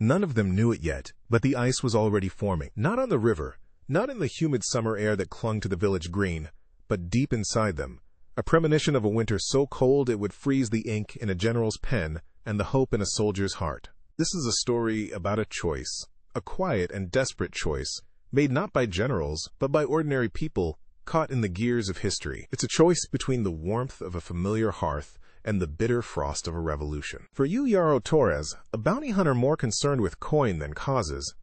None of them knew it yet, but the ice was already forming, not on the river, not in the humid summer air that clung to the village green, but deep inside them, a premonition of a winter so cold it would freeze the ink in a general's pen and the hope in a soldier's heart. This is a story about a choice, a quiet and desperate choice, made not by generals, but by ordinary people caught in the gears of history. It's a choice between the warmth of a familiar hearth and the bitter frost of a revolution. For you, Yarrow Torres, a bounty hunter more concerned with coin than causes,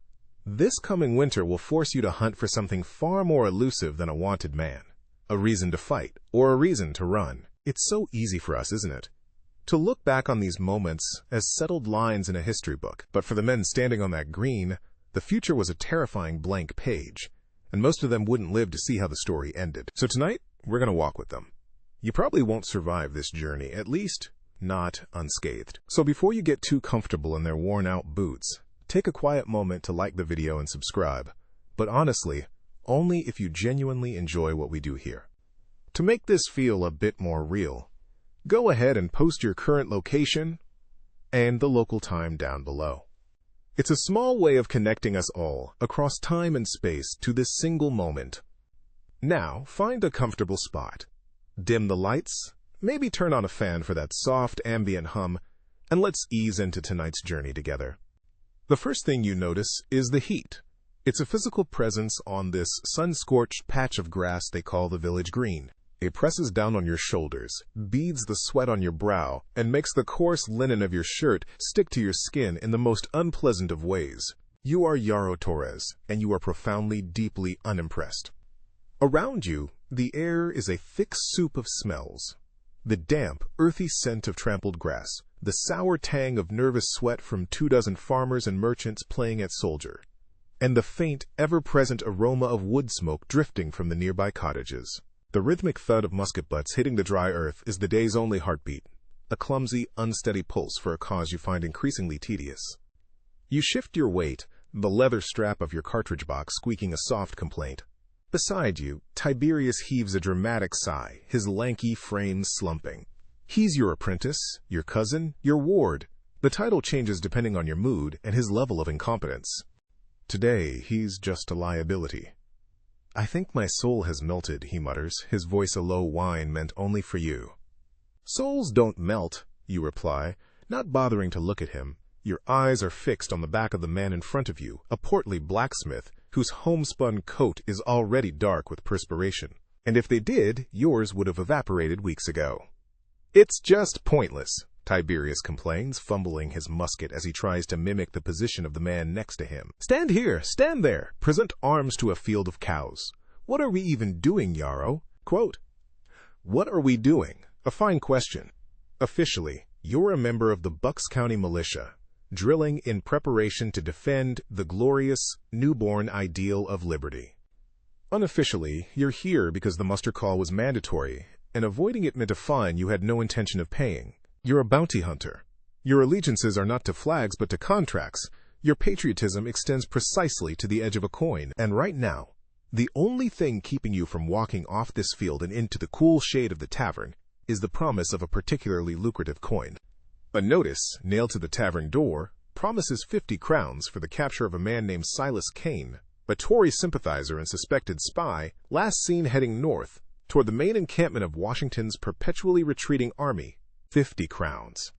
this coming winter will force you to hunt for something far more elusive than a wanted man. A reason to fight, or a reason to run. It's so easy for us, isn't it, to look back on these moments as settled lines in a history book. But for the men standing on that green, the future was a terrifying blank page, and most of them wouldn't live to see how the story ended. So tonight, we're going to walk with them. You probably won't survive this journey, at least not unscathed. So before you get too comfortable in their worn-out boots, take a quiet moment to like the video and subscribe. But honestly, only if you genuinely enjoy what we do here. To make this feel a bit more real, go ahead and post your current location and the local time down below. It's a small way of connecting us all across time and space to this single moment. Now, find a comfortable spot. Dim the lights, maybe turn on a fan for that soft ambient hum, and let's ease into tonight's journey together. The first thing you notice is the heat. It's a physical presence on this sun-scorched patch of grass they call the village green. It presses down on your shoulders, beads the sweat on your brow, and makes the coarse linen of your shirt stick to your skin in the most unpleasant of ways. You are Yarrow Torres, and you are profoundly, deeply unimpressed. Around you, the air is a thick soup of smells. The damp, earthy scent of trampled grass, the sour tang of nervous sweat from 24 farmers and merchants playing at soldier, and the faint, ever-present aroma of wood smoke drifting from the nearby cottages. The rhythmic thud of musket butts hitting the dry earth is the day's only heartbeat, a clumsy, unsteady pulse for a cause you find increasingly tedious. You shift your weight, the leather strap of your cartridge box squeaking a soft complaint. Beside you, Tiberius heaves a dramatic sigh, his lanky frame slumping. He's your apprentice, your cousin, your ward. The title changes depending on your mood and his level of incompetence. Today, he's just a liability. I think my soul has melted, he mutters, his voice a low whine meant only for you. Souls don't melt, you reply, not bothering to look at him. Your eyes are fixed on the back of the man in front of you, a portly blacksmith whose homespun coat is already dark with perspiration. And if they did, yours would have evaporated weeks ago. It's just pointless, Tiberius complains, fumbling his musket as he tries to mimic the position of the man next to him. Stand here, stand there, present arms to a field of cows. What are we even doing, Yarrow? Quote, what are we doing? A fine question. Officially, you're a member of the Bucks County Militia, drilling in preparation to defend the glorious, newborn ideal of liberty. Unofficially, you're here because the muster call was mandatory, and avoiding it meant a fine you had no intention of paying. You're a bounty hunter. Your allegiances are not to flags but to contracts. Your patriotism extends precisely to the edge of a coin. And right now, the only thing keeping you from walking off this field and into the cool shade of the tavern is the promise of a particularly lucrative coin. A notice, nailed to the tavern door, promises 50 crowns for the capture of a man named Silas Kane, a Tory sympathizer and suspected spy, last seen heading north toward the main encampment of Washington's perpetually retreating army. 50 crowns.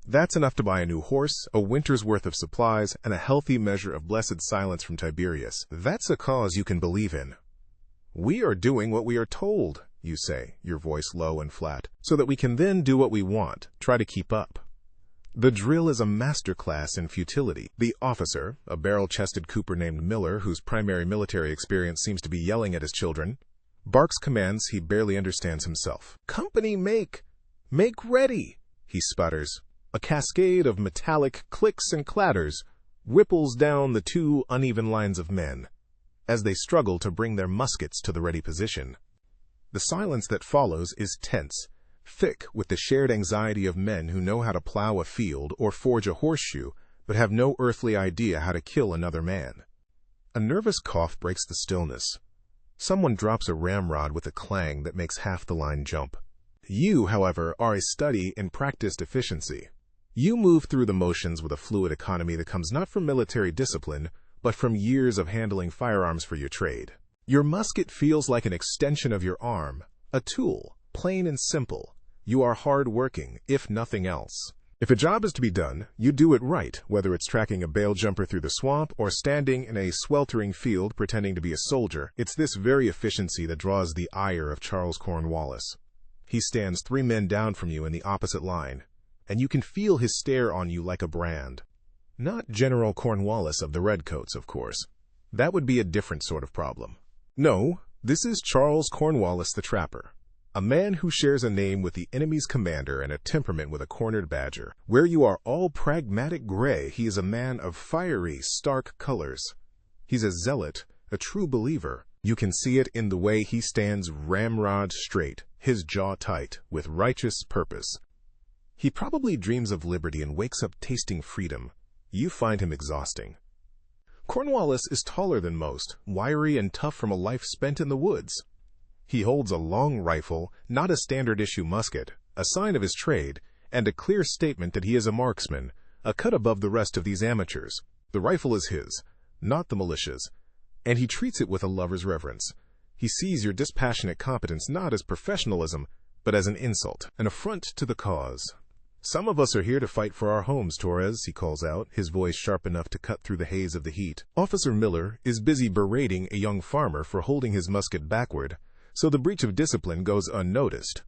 That's enough to buy a new horse, a winter's worth of supplies, and a healthy measure of blessed silence from Tiberius. That's a cause you can believe in. We are doing what we are told, you say, your voice low and flat, so that we can then do what we want, try to keep up. The drill is a masterclass in futility. The officer, a barrel-chested cooper named Miller, whose primary military experience seems to be yelling at his children, barks commands he barely understands himself. Company make ready, he sputters. A cascade of metallic clicks and clatters ripples down the two uneven lines of men as they struggle to bring their muskets to the ready position. The silence that follows is tense, thick with the shared anxiety of men who know how to plow a field or forge a horseshoe, but have no earthly idea how to kill another man. A nervous cough breaks the stillness. Someone drops a ramrod with a clang that makes half the line jump. You, however, are a study in practiced efficiency. You move through the motions with a fluid economy that comes not from military discipline, but from years of handling firearms for your trade. Your musket feels like an extension of your arm, a tool, plain and simple. You are hard-working, if nothing else. If a job is to be done, you do it right, whether it's tracking a bale jumper through the swamp or standing in a sweltering field pretending to be a soldier. It's this very efficiency that draws the ire of Charles Cornwallis. He stands 3 men down from you in the opposite line, and you can feel his stare on you like a brand. Not General Cornwallis of the Redcoats, of course. That would be a different sort of problem. No, this is Charles Cornwallis the Trapper. A man who shares a name with the enemy's commander and a temperament with a cornered badger. Where you are all pragmatic gray, he is a man of fiery, stark colors. He's a zealot, a true believer. You can see it in the way he stands ramrod straight, his jaw tight, with righteous purpose. He probably dreams of liberty and wakes up tasting freedom. You find him exhausting. Cornwallis is taller than most, wiry and tough from a life spent in the woods. He holds a long rifle, not a standard-issue musket, a sign of his trade, and a clear statement that he is a marksman, a cut above the rest of these amateurs. The rifle is his, not the militia's, and he treats it with a lover's reverence. He sees your dispassionate competence not as professionalism, but as an insult, an affront to the cause. Some of us are here to fight for our homes, Torres, he calls out, his voice sharp enough to cut through the haze of the heat. Officer Miller is busy berating a young farmer for holding his musket backward, so the breach of discipline goes unnoticed.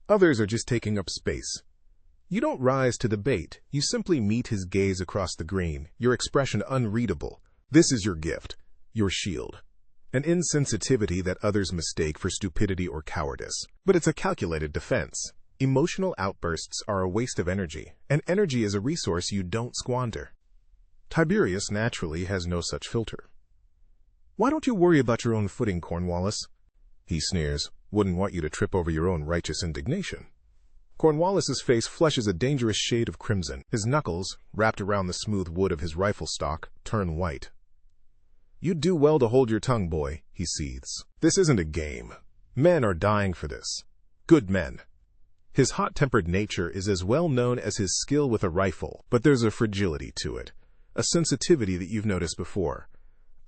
Others are just taking up space. You don't rise to the bait, you simply meet his gaze across the green, your expression unreadable. This is your gift, your shield. An insensitivity that others mistake for stupidity or cowardice. But it's a calculated defense. Emotional outbursts are a waste of energy, and energy is a resource you don't squander. Tiberius naturally has no such filter. Why don't you worry about your own footing, Cornwallis? He sneers. Wouldn't want you to trip over your own righteous indignation. Cornwallis's face flushes a dangerous shade of crimson. His knuckles, wrapped around the smooth wood of his rifle stock, turn white. You'd do well to hold your tongue, boy, he seethes. This isn't a game. Men are dying for this. Good men. His hot-tempered nature is as well known as his skill with a rifle, but there's a fragility to it, a sensitivity that you've noticed before.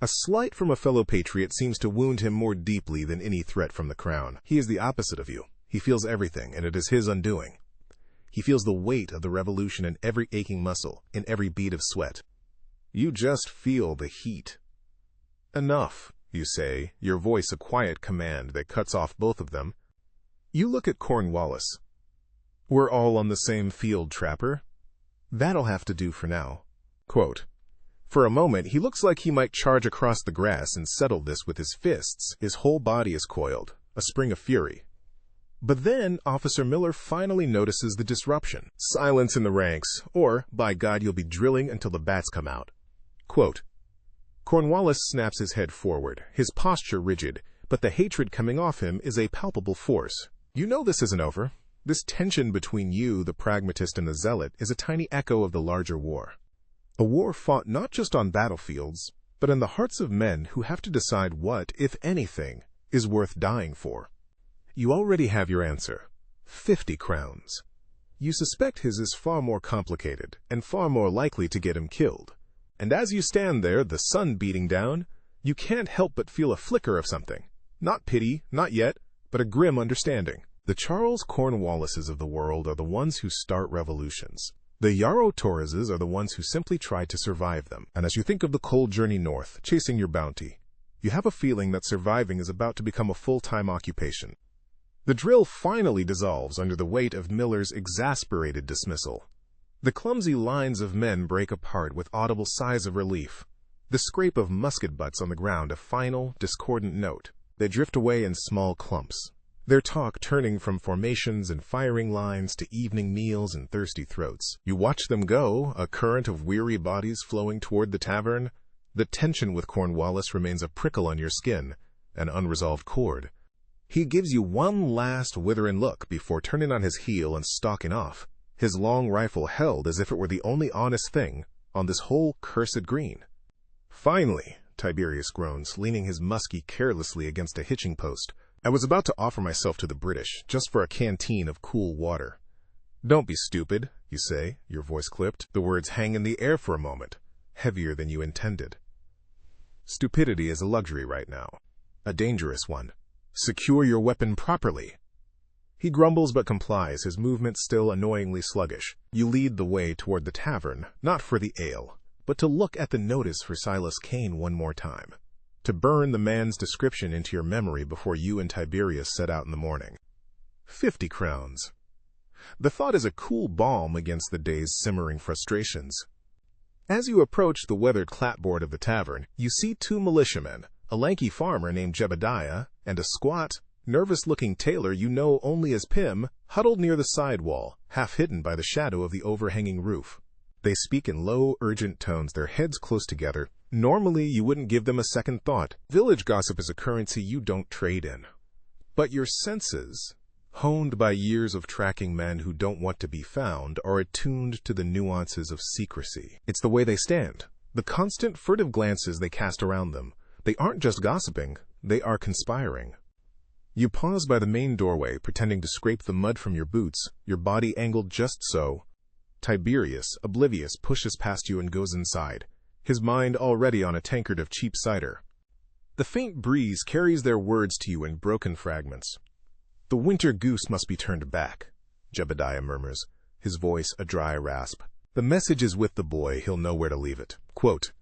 A slight from a fellow patriot seems to wound him more deeply than any threat from the crown. He is the opposite of you. He feels everything, and it is his undoing. He feels the weight of the revolution in every aching muscle, in every bead of sweat. You just feel the heat. Enough, you say, your voice a quiet command that cuts off both of them. You look at Cornwallis. We're all on the same field, Trapper. That'll have to do for now. Quote, for a moment, he looks like he might charge across the grass and settle this with his fists. His whole body is coiled, a spring of fury. But then Officer Miller finally notices the disruption. Silence in the ranks, or, by God, you'll be drilling until the bats come out. Quote, Cornwallis snaps his head forward, his posture rigid, but the hatred coming off him is a palpable force. You know this isn't over. This tension between you, the pragmatist, and the zealot is a tiny echo of the larger war. A war fought not just on battlefields, but in the hearts of men who have to decide what, if anything, is worth dying for. You already have your answer. 50 crowns. You suspect his is far more complicated, and far more likely to get him killed. And as you stand there, the sun beating down, you can't help but feel a flicker of something. Not pity, not yet, but a grim understanding. The Charles Cornwallises of the world are the ones who start revolutions. The Yarrow Torreses are the ones who simply try to survive them. And as you think of the cold journey north, chasing your bounty, you have a feeling that surviving is about to become a full-time occupation. The drill finally dissolves under the weight of Miller's exasperated dismissal. The clumsy lines of men break apart with audible sighs of relief. The scrape of musket butts on the ground a final, discordant note. They drift away in small clumps, their talk turning from formations and firing lines to evening meals and thirsty throats. You watch them go, a current of weary bodies flowing toward the tavern. The tension with Cornwallis remains a prickle on your skin, an unresolved chord. He gives you one last withering look before turning on his heel and stalking off, his long rifle held as if it were the only honest thing on this whole cursed green. Finally, Tiberius groans, leaning his muskie carelessly against a hitching post. I was about to offer myself to the British, just for a canteen of cool water. Don't be stupid. you say, your voice clipped. The words hang in the air for a moment, heavier than you intended. Stupidity is a luxury right now, a dangerous one. Secure your weapon properly. He grumbles but complies, his movements still annoyingly sluggish. You lead the way toward the tavern, not for the ale, but to look at the notice for Silas Kane one more time, to burn the man's description into your memory before you and Tiberius set out in the morning. 50 crowns. The thought is a cool balm against the day's simmering frustrations. As you approach the weathered clapboard of the tavern, you see 2 militiamen, a lanky farmer named Jebediah, and a squat, nervous-looking tailor you know only as Pim, huddled near the side wall, half hidden by the shadow of the overhanging roof. They speak in low, urgent tones, their heads close together. Normally, you wouldn't give them a second thought. Village gossip is a currency you don't trade in. But your senses, honed by years of tracking men who don't want to be found, are attuned to the nuances of secrecy. It's the way they stand, the constant furtive glances they cast around them. They aren't just gossiping, they are conspiring. You pause by the main doorway, pretending to scrape the mud from your boots, your body angled just so. Tiberius, oblivious, pushes past you and goes inside, his mind already on a tankard of cheap cider. The faint breeze carries their words to you in broken fragments. "The winter goose must be turned back," Jebediah murmurs, his voice a dry rasp. "The message is with the boy, he'll know where to leave it." Quote,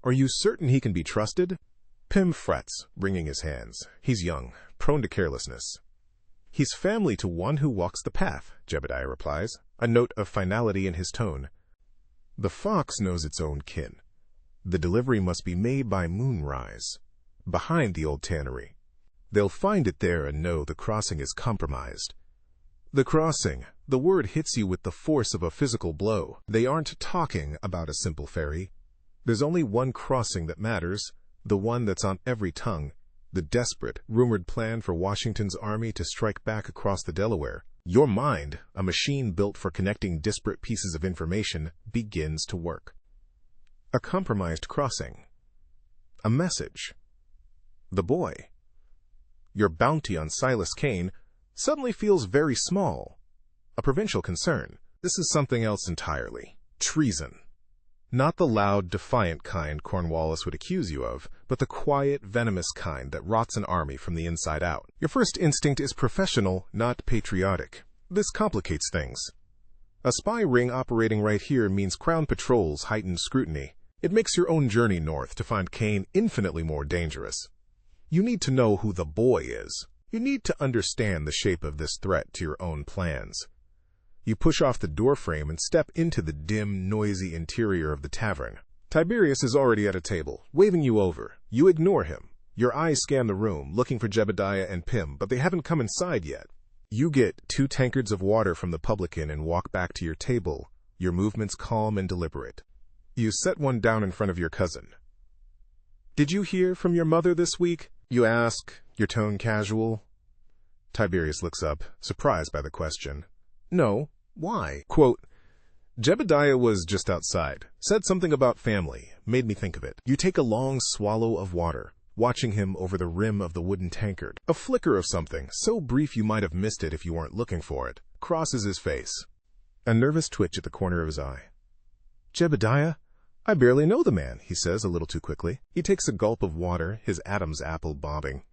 "Are you certain he can be trusted?" Pim frets, wringing his hands. He's young, prone to carelessness. "He's family to one who walks the path," Jebediah replies, a note of finality in his tone. "The fox knows its own kin. The delivery must be made by moonrise, behind the old tannery. They'll find it there and know the crossing is compromised." The crossing. The word hits you with the force of a physical blow. They aren't talking about a simple ferry. There's only one crossing that matters, the one that's on every tongue, the desperate, rumored plan for Washington's army to strike back across the Delaware. Your mind, a machine built for connecting disparate pieces of information, begins to work. A compromised crossing. A message. The boy. Your bounty on Silas Kane suddenly feels very small. A provincial concern. This is something else entirely. Treason. Not the loud, defiant kind Cornwallis would accuse you of, but the quiet, venomous kind that rots an army from the inside out. Your first instinct is professional, not patriotic. This complicates things. A spy ring operating right here means Crown Patrol's heightened scrutiny. It makes your own journey north to find Kane infinitely more dangerous. You need to know who the boy is. You need to understand the shape of this threat to your own plans. You push off the doorframe and step into the dim, noisy interior of the tavern. Tiberius is already at a table, waving you over. You ignore him. Your eyes scan the room, looking for Jebediah and Pim, but they haven't come inside yet. You get 2 tankards of water from the publican and walk back to your table, your movements calm and deliberate. You set one down in front of your cousin. "Did you hear from your mother this week?" you ask, your tone casual. Tiberius looks up, surprised by the question. "No. Why?" Quote, "Jebediah was just outside. Said something about family. Made me think of it." You take a long swallow of water, watching him over the rim of the wooden tankard. A flicker of something, so brief you might have missed it if you weren't looking for it, crosses his face. A nervous twitch at the corner of his eye. "Jebediah? I barely know the man," he says a little too quickly. He takes a gulp of water, his Adam's apple bobbing.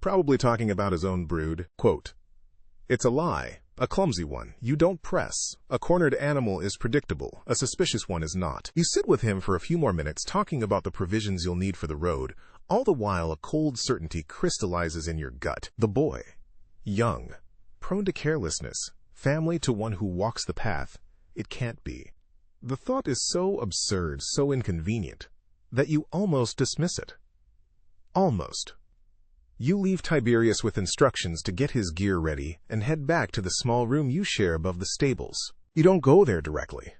Probably talking about his own brood. Quote, "It's a lie. A clumsy one. You don't press. A cornered animal is predictable. A suspicious one is not." You sit with him for a few more minutes, talking about the provisions you'll need for the road. All the while, a cold certainty crystallizes in your gut. The boy. Young. Prone to carelessness. Family to one who walks the path. It can't be. The thought is so absurd, so inconvenient, that you almost dismiss it. Almost. You leave Tiberius with instructions to get his gear ready and head back to the small room you share above the stables. You don't go there directly.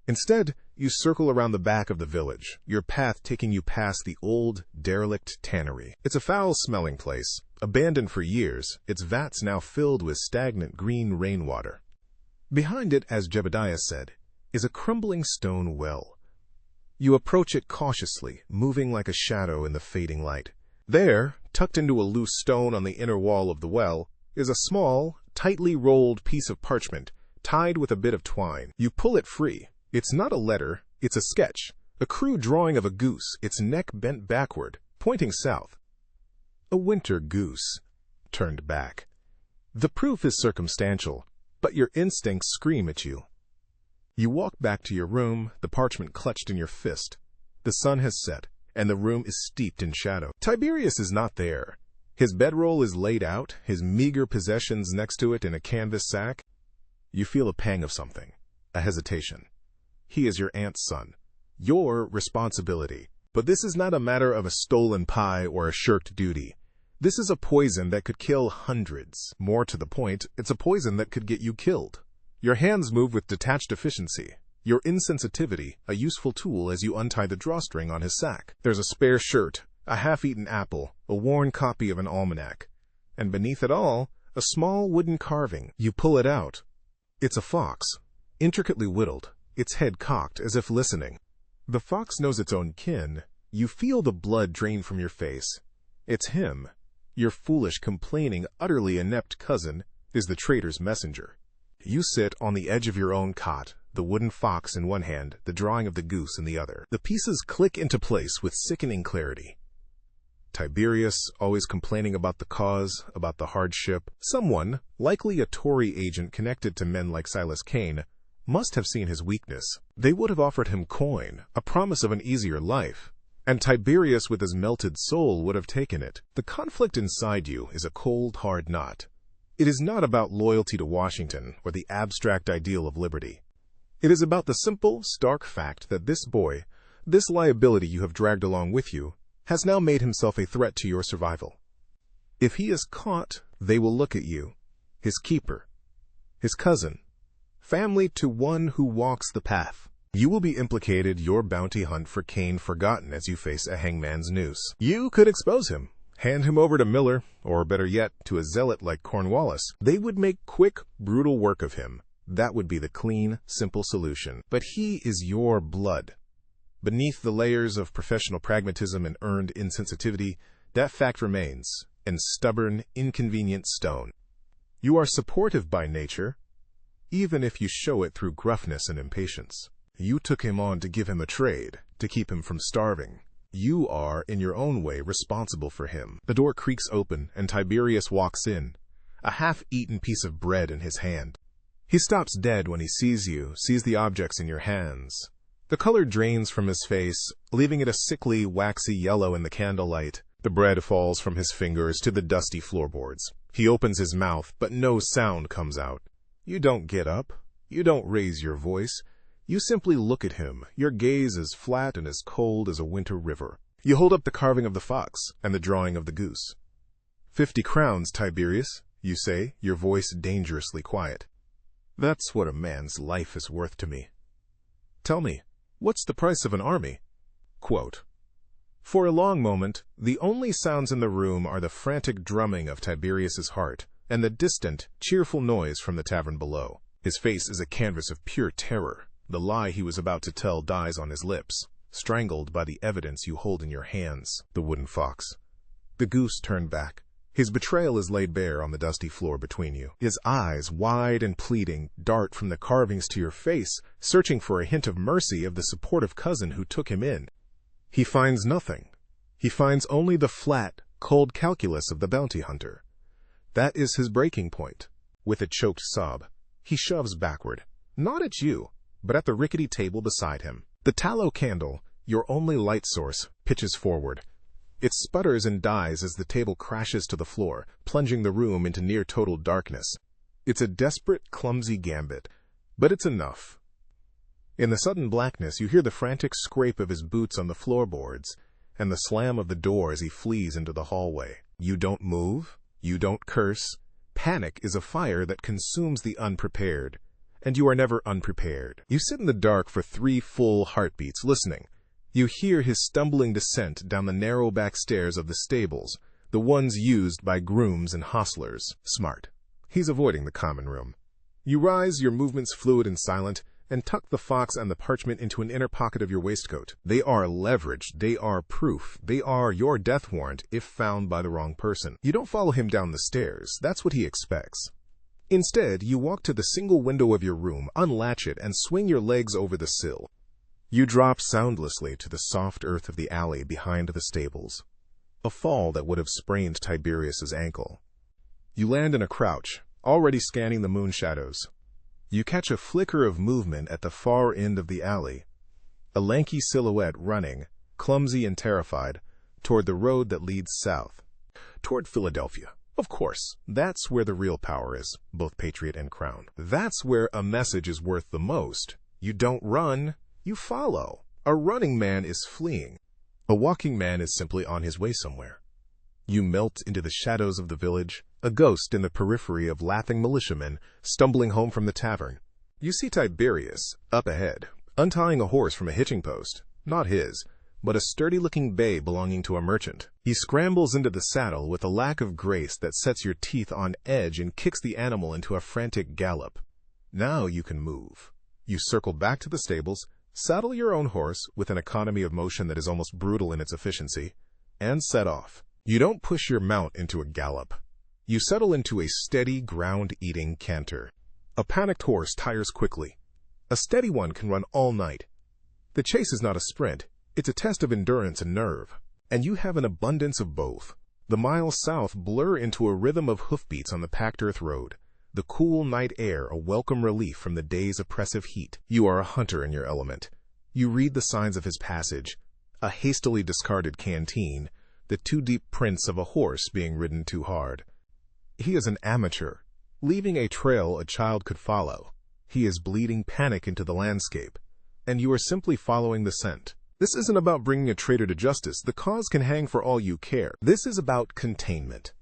Instead, you circle around the back of the village, your path taking you past the old, derelict tannery. It's a foul-smelling place, abandoned for years, its vats now filled with stagnant green rainwater. Behind it, as Jebediah said, is a crumbling stone well. You approach it cautiously, moving like a shadow in the fading light. There, tucked into a loose stone on the inner wall of the well, is a small, tightly rolled piece of parchment, tied with a bit of twine. You pull it free. It's not a letter, it's a sketch. A crude drawing of a goose, its neck bent backward, pointing south. A winter goose, turned back. The proof is circumstantial, but your instincts scream at you. You walk back to your room, the parchment clutched in your fist. The sun has set, and the room is steeped in shadow. Tiberius is not there. His bedroll is laid out, his meager possessions next to it in a canvas sack. You feel a pang of something, a hesitation. He is your aunt's son, your responsibility. But this is not a matter of a stolen pie or a shirked duty. This is a poison that could kill hundreds. More to the point, it's a poison that could get you killed. Your hands move with detached efficiency. Your insensitivity, a useful tool as you untie the drawstring on his sack. There's a spare shirt, a half-eaten apple, a worn copy of an almanac. And beneath it all, a small wooden carving. You pull it out. It's a fox, intricately whittled, its head cocked as if listening. The fox knows its own kin. You feel the blood drain from your face. It's him. Your foolish, complaining, utterly inept cousin is the traitor's messenger. You sit on the edge of your own cot, the wooden fox in one hand, the drawing of the goose in the other. The pieces click into place with sickening clarity. Tiberius, always complaining about the cause, about the hardship. Someone, likely a Tory agent connected to men like Silas Kane, must have seen his weakness. They would have offered him coin, a promise of an easier life. And Tiberius, with his melted soul, would have taken it. The conflict inside you is a cold, hard knot. It is not about loyalty to Washington or the abstract ideal of liberty. It is about the simple, stark fact that this boy, this liability you have dragged along with you, has now made himself a threat to your survival. If he is caught, they will look at you, his keeper, his cousin, family to one who walks the path. You will be implicated, your bounty hunt for Kane forgotten as you face a hangman's noose. You could expose him, hand him over to Miller, or better yet, to a zealot like Cornwallis. They would make quick, brutal work of him. That would be the clean, simple solution. But he is your blood. Beneath the layers of professional pragmatism and earned insensitivity, that fact remains, in stubborn, inconvenient stone. You are supportive by nature, even if you show it through gruffness and impatience. You took him on to give him a trade, to keep him from starving. You are, in your own way, responsible for him. The door creaks open, and Tiberius walks in, a half-eaten piece of bread in his hand. He stops dead when he sees you, sees the objects in your hands. The color drains from his face, leaving it a sickly, waxy yellow in the candlelight. The bread falls from his fingers to the dusty floorboards. He opens his mouth, but no sound comes out. You don't get up. You don't raise your voice. You simply look at him, your gaze as flat and as cold as a winter river. You hold up the carving of the fox and the drawing of the goose. 50 crowns, Tiberius, you say, your voice dangerously quiet. That's what a man's life is worth to me. Tell me, what's the price of an army? Quote, for a long moment, the only sounds in the room are the frantic drumming of Tiberius's heart and the distant, cheerful noise from the tavern below. His face is a canvas of pure terror. The lie he was about to tell dies on his lips, strangled by the evidence you hold in your hands. The wooden fox. The goose turned back. His betrayal is laid bare on the dusty floor between you. His eyes, wide and pleading, dart from the carvings to your face, searching for a hint of mercy of the supportive cousin who took him in. He finds nothing. He finds only the flat, cold calculus of the bounty hunter. That is his breaking point. With a choked sob, he shoves backward, not at you, but at the rickety table beside him. The tallow candle, your only light source, pitches forward. It sputters and dies as the table crashes to the floor, plunging the room into near-total darkness. It's a desperate, clumsy gambit, but it's enough. In the sudden blackness, you hear the frantic scrape of his boots on the floorboards, and the slam of the door as he flees into the hallway. You don't move. You don't curse. Panic is a fire that consumes the unprepared. And you are never unprepared. You sit in the dark for 3 full heartbeats, listening. You hear his stumbling descent down the narrow back stairs of the stables, the ones used by grooms and hostlers. Smart. He's avoiding the common room. You rise, your movements fluid and silent, and tuck the fox and the parchment into an inner pocket of your waistcoat. They are leverage, they are proof, they are your death warrant if found by the wrong person. You don't follow him down the stairs. That's what he expects. Instead, you walk to the single window of your room, unlatch it, and swing your legs over the sill. You drop soundlessly to the soft earth of the alley behind the stables, a fall that would have sprained Tiberius's ankle. You land in a crouch, already scanning the moon shadows. You catch a flicker of movement at the far end of the alley, a lanky silhouette running, clumsy and terrified, toward the road that leads south, toward Philadelphia. Of course, that's where the real power is, both patriot and crown. That's where a message is worth the most. You don't run, you follow. A running man is fleeing. A walking man is simply on his way somewhere. You melt into the shadows of the village, a ghost in the periphery of laughing militiamen stumbling home from the tavern. You see Tiberius, up ahead, untying a horse from a hitching post, not his, but a sturdy-looking bay belonging to a merchant. He scrambles into the saddle with a lack of grace that sets your teeth on edge and kicks the animal into a frantic gallop. Now you can move. You circle back to the stables, saddle your own horse with an economy of motion that is almost brutal in its efficiency, and set off. You don't push your mount into a gallop. You settle into a steady, ground-eating canter. A panicked horse tires quickly. A steady one can run all night. The chase is not a sprint. It's a test of endurance and nerve. And you have an abundance of both. The miles south blur into a rhythm of hoofbeats on the packed earth road. The cool night air a welcome relief from the day's oppressive heat. You are a hunter in your element. You read the signs of his passage. A hastily discarded canteen. The too-deep prints of a horse being ridden too hard. He is an amateur, leaving a trail a child could follow. He is bleeding panic into the landscape, and you are simply following the scent. This isn't about bringing a traitor to justice. The cause can hang for all you care. This is about containment.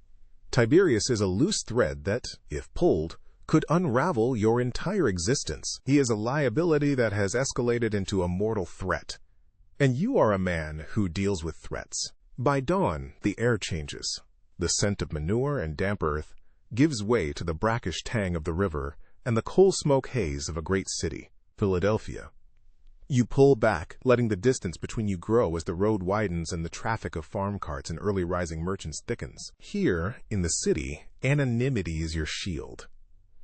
Tiberius is a loose thread that, if pulled, could unravel your entire existence. He is a liability that has escalated into a mortal threat. And you are a man who deals with threats. By dawn, the air changes. The scent of manure and damp earth gives way to the brackish tang of the river and the coal smoke haze of a great city, Philadelphia. You pull back, letting the distance between you grow as the road widens and the traffic of farm carts and early rising merchants thickens. Here, in the city, anonymity is your shield.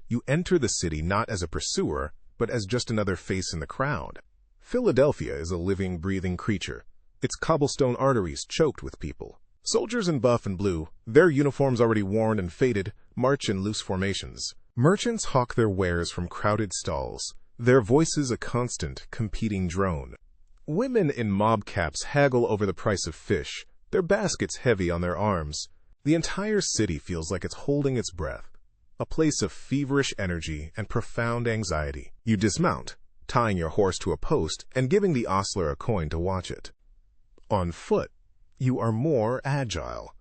You enter the city not as a pursuer, but as just another face in the crowd. Philadelphia is a living, breathing creature, its cobblestone arteries choked with people. Soldiers in buff and blue, their uniforms already worn and faded, march in loose formations. Merchants hawk their wares from crowded stalls, their voices a constant, competing drone. Women in mob caps haggle over the price of fish, their baskets heavy on their arms. The entire city feels like it's holding its breath, a place of feverish energy and profound anxiety. You dismount, tying your horse to a post and giving the ostler a coin to watch it. On foot, you are more agile.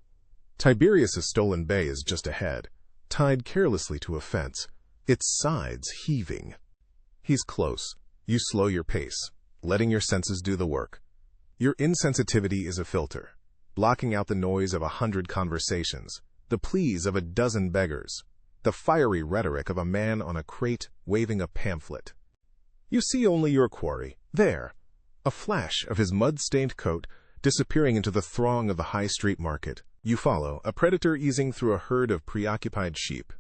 Tiberius's stolen bay is just ahead, tied carelessly to a fence, its sides heaving. He's close. You slow your pace, letting your senses do the work. Your insensitivity is a filter, blocking out the noise of 100 conversations, the pleas of a dozen beggars, the fiery rhetoric of a man on a crate waving a pamphlet. You see only your quarry, there, a flash of his mud-stained coat disappearing into the throng of the high street market. You follow, a predator easing through a herd of preoccupied sheep.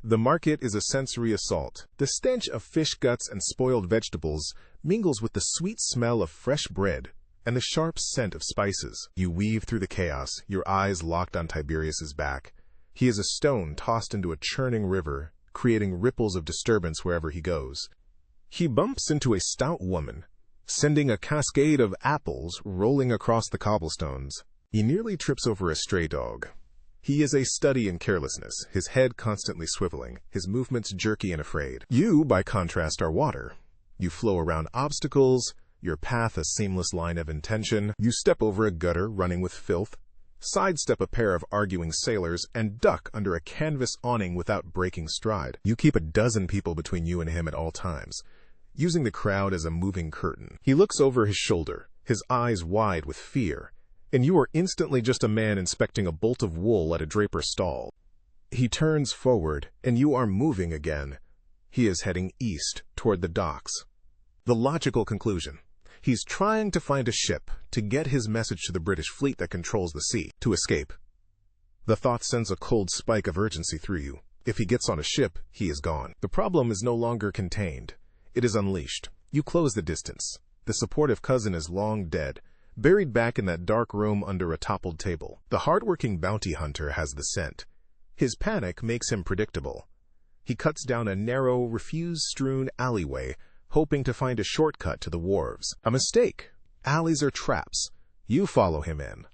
The market is a sensory assault. The stench of fish guts and spoiled vegetables mingles with the sweet smell of fresh bread and the sharp scent of spices. You weave through the chaos, your eyes locked on Tiberius's back. He is a stone tossed into a churning river, creating ripples of disturbance wherever he goes. He bumps into a stout woman, sending a cascade of apples rolling across the cobblestones. He nearly trips over a stray dog. He is a study in carelessness, his head constantly swiveling, his movements jerky and afraid. You, by contrast, are water. You flow around obstacles, your path a seamless line of intention. You step over a gutter running with filth, sidestep a pair of arguing sailors, and duck under a canvas awning without breaking stride. You keep a dozen people between you and him at all times, using the crowd as a moving curtain. He looks over his shoulder, his eyes wide with fear, and you are instantly just a man inspecting a bolt of wool at a draper's stall. He turns forward, and you are moving again. He is heading east, toward the docks. The logical conclusion. He's trying to find a ship to get his message to the British fleet that controls the sea, to escape. The thought sends a cold spike of urgency through you. If he gets on a ship, he is gone. The problem is no longer contained. It is unleashed. You close the distance. The supportive cousin is long dead, buried back in that dark room under a toppled table. The hard-working bounty hunter has the scent. His panic makes him predictable. He cuts down a narrow, refuse-strewn alleyway, hoping to find a shortcut to the wharves. A mistake. Alleys are traps. You follow him in.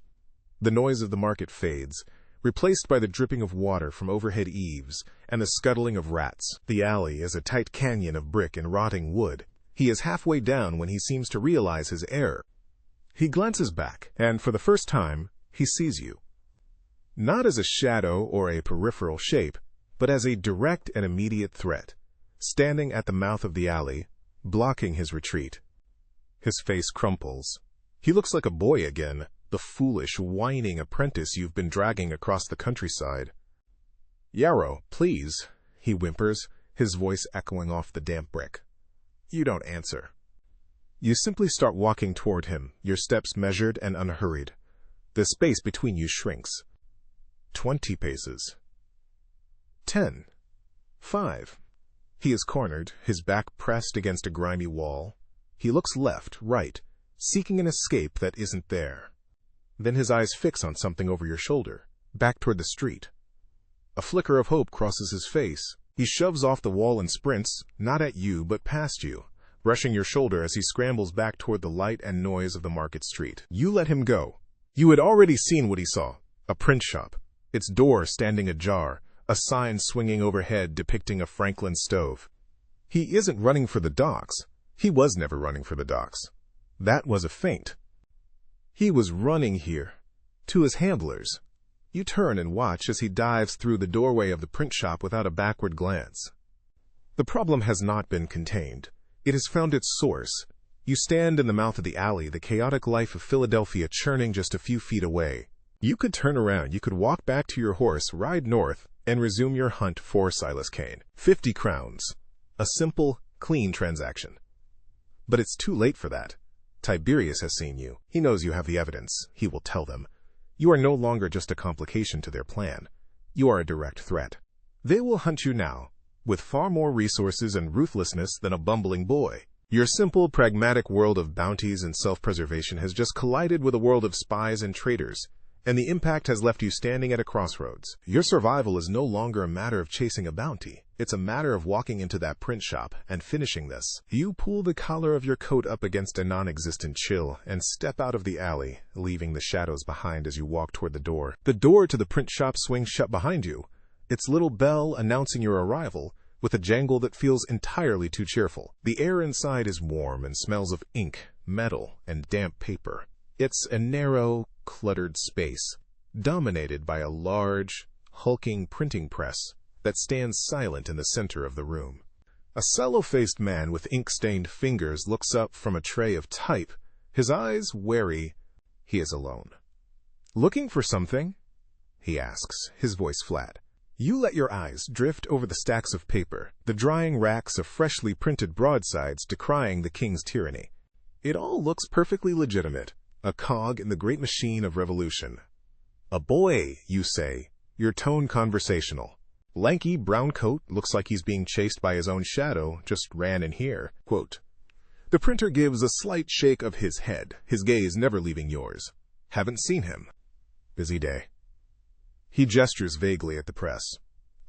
The noise of the market fades, replaced by the dripping of water from overhead eaves and the scuttling of rats. The alley is a tight canyon of brick and rotting wood. He is halfway down when he seems to realize his error. He glances back, and for the first time, he sees you. Not as a shadow or a peripheral shape, but as a direct and immediate threat, standing at the mouth of the alley, blocking his retreat. His face crumples. He looks like a boy again, the foolish, whining apprentice you've been dragging across the countryside. "Yarrow, please," he whimpers, his voice echoing off the damp brick. You don't answer. You simply start walking toward him, your steps measured and unhurried. The space between you shrinks. 20 paces. 10. 5. He is cornered, his back pressed against a grimy wall. He looks left, right, seeking an escape that isn't there. Then his eyes fix on something over your shoulder, back toward the street. A flicker of hope crosses his face. He shoves off the wall and sprints, not at you, but past you, brushing your shoulder as he scrambles back toward the light and noise of the market street. You let him go. You had already seen what he saw. A print shop. Its door standing ajar, a sign swinging overhead depicting a Franklin stove. He isn't running for the docks. He was never running for the docks. That was a feint. He was running here, to his handlers. You turn and watch as he dives through the doorway of the print shop without a backward glance. The problem has not been contained. It has found its source. You stand in the mouth of the alley, the chaotic life of Philadelphia churning just a few feet away. You could turn around, you could walk back to your horse, ride north, and resume your hunt for Silas Kane. 50 crowns. A simple, clean transaction. But it's too late for that. Tiberius has seen you. He knows you have the evidence. He will tell them. You are no longer just a complication to their plan. You are a direct threat. They will hunt you now, with far more resources and ruthlessness than a bumbling boy. Your simple, pragmatic world of bounties and self-preservation has just collided with a world of spies and traitors, and the impact has left you standing at a crossroads. Your survival is no longer a matter of chasing a bounty. It's a matter of walking into that print shop and finishing this. You pull the collar of your coat up against a non-existent chill and step out of the alley, leaving the shadows behind as you walk toward the door. The door to the print shop swings shut behind you, its little bell announcing your arrival, with a jangle that feels entirely too cheerful. The air inside is warm and smells of ink, metal, and damp paper. It's a narrow, cluttered space, dominated by a large, hulking printing press that stands silent in the center of the room. A sallow-faced man with ink-stained fingers looks up from a tray of type, his eyes wary. He is alone. "Looking for something?" he asks, his voice flat. You let your eyes drift over the stacks of paper, the drying racks of freshly printed broadsides decrying the king's tyranny. It all looks perfectly legitimate, a cog in the great machine of revolution. "A boy," you say, your tone conversational. "Lanky brown coat, looks like he's being chased by his own shadow, just ran in here." Quote. The printer gives a slight shake of his head, his gaze never leaving yours. "Haven't seen him. Busy day." He gestures vaguely at the press.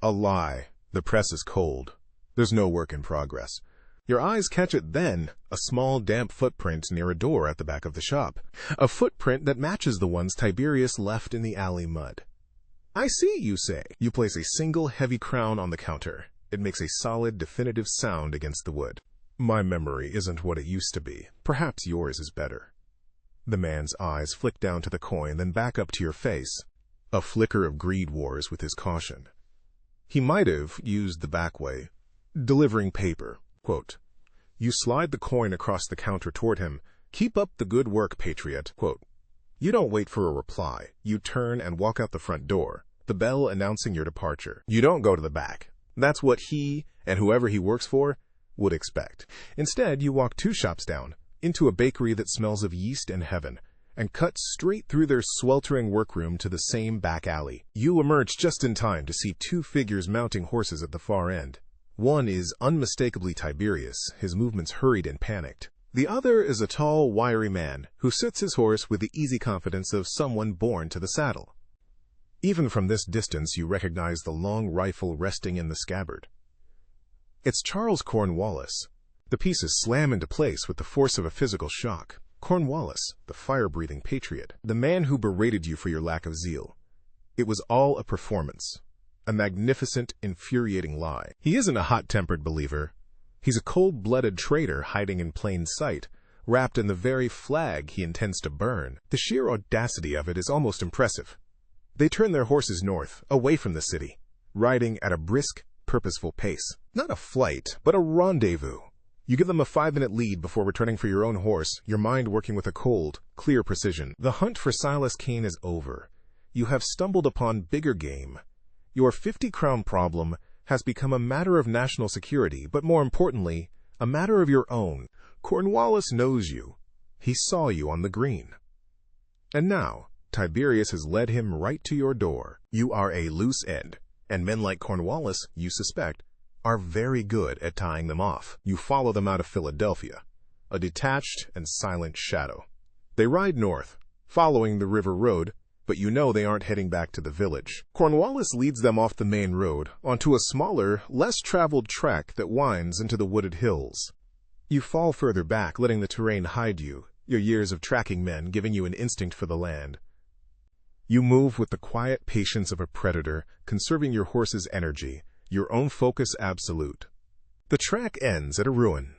A lie. The press is cold. There's no work in progress. Your eyes catch it then, a small damp footprint near a door at the back of the shop. A footprint that matches the ones Tiberius left in the alley mud. "I see," you say. You place a single heavy crown on the counter. It makes a solid, definitive sound against the wood. "My memory isn't what it used to be. Perhaps yours is better." The man's eyes flick down to the coin, then back up to your face. A flicker of greed wars with his caution. He might have used the back way, delivering paper. Quote. You slide the coin across the counter toward him. "Keep up the good work, patriot." Quote. You don't wait for a reply. You turn and walk out the front door, the bell announcing your departure. You don't go to the back. That's what he, and whoever he works for, would expect. Instead, you walk 2 shops down, into a bakery that smells of yeast and heaven, and cut straight through their sweltering workroom to the same back alley. You emerge just in time to see two figures mounting horses at the far end. One is unmistakably Tiberius, his movements hurried and panicked. The other is a tall, wiry man who sits his horse with the easy confidence of someone born to the saddle. Even from this distance, you recognize the long rifle resting in the scabbard. It's Charles Cornwallis. The pieces slam into place with the force of a physical shock. Cornwallis, the fire-breathing patriot, the man who berated you for your lack of zeal. It was all a performance, a magnificent, infuriating lie. He isn't a hot-tempered believer. He's a cold-blooded traitor hiding in plain sight, wrapped in the very flag he intends to burn. The sheer audacity of it is almost impressive. They turn their horses north, away from the city, riding at a brisk, purposeful pace. Not a flight, but a rendezvous. You give them a 5-minute lead before returning for your own horse, your mind working with a cold, clear precision. The hunt for Silas Kane is over. You have stumbled upon bigger game. Your 50-crown problem has become a matter of national security, but more importantly, a matter of your own. Cornwallis knows you. He saw you on the green. And now, Tiberius has led him right to your door. You are a loose end, and men like Cornwallis, you suspect, are very good at tying them off. You follow them out of Philadelphia, a detached and silent shadow. They ride north, following the river road, but you know they aren't heading back to the village. Cornwallis leads them off the main road onto a smaller, less traveled track that winds into the wooded hills. You fall further back, letting the terrain hide you, your years of tracking men giving you an instinct for the land. You move with the quiet patience of a predator, conserving your horse's energy, your own focus absolute. The track ends at a ruin.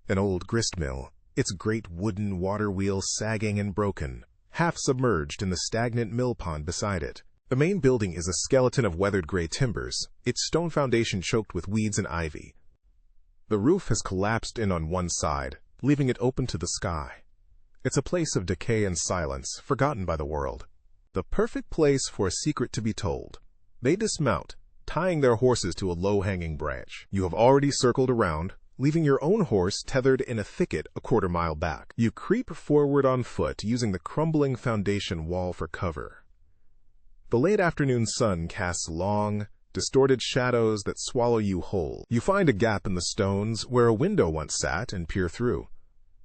An old grist mill, its great wooden water wheel sagging and broken, half submerged in the stagnant mill pond beside it. The main building is a skeleton of weathered gray timbers, its stone foundation choked with weeds and ivy. The roof has collapsed in on one side, leaving it open to the sky. It's a place of decay and silence, forgotten by the world. The perfect place for a secret to be told. They dismount, tying their horses to a low-hanging branch. You have already circled around, leaving your own horse tethered in a thicket a quarter-mile back. You creep forward on foot, using the crumbling foundation wall for cover. The late afternoon sun casts long, distorted shadows that swallow you whole. You find a gap in the stones where a window once sat and peer through.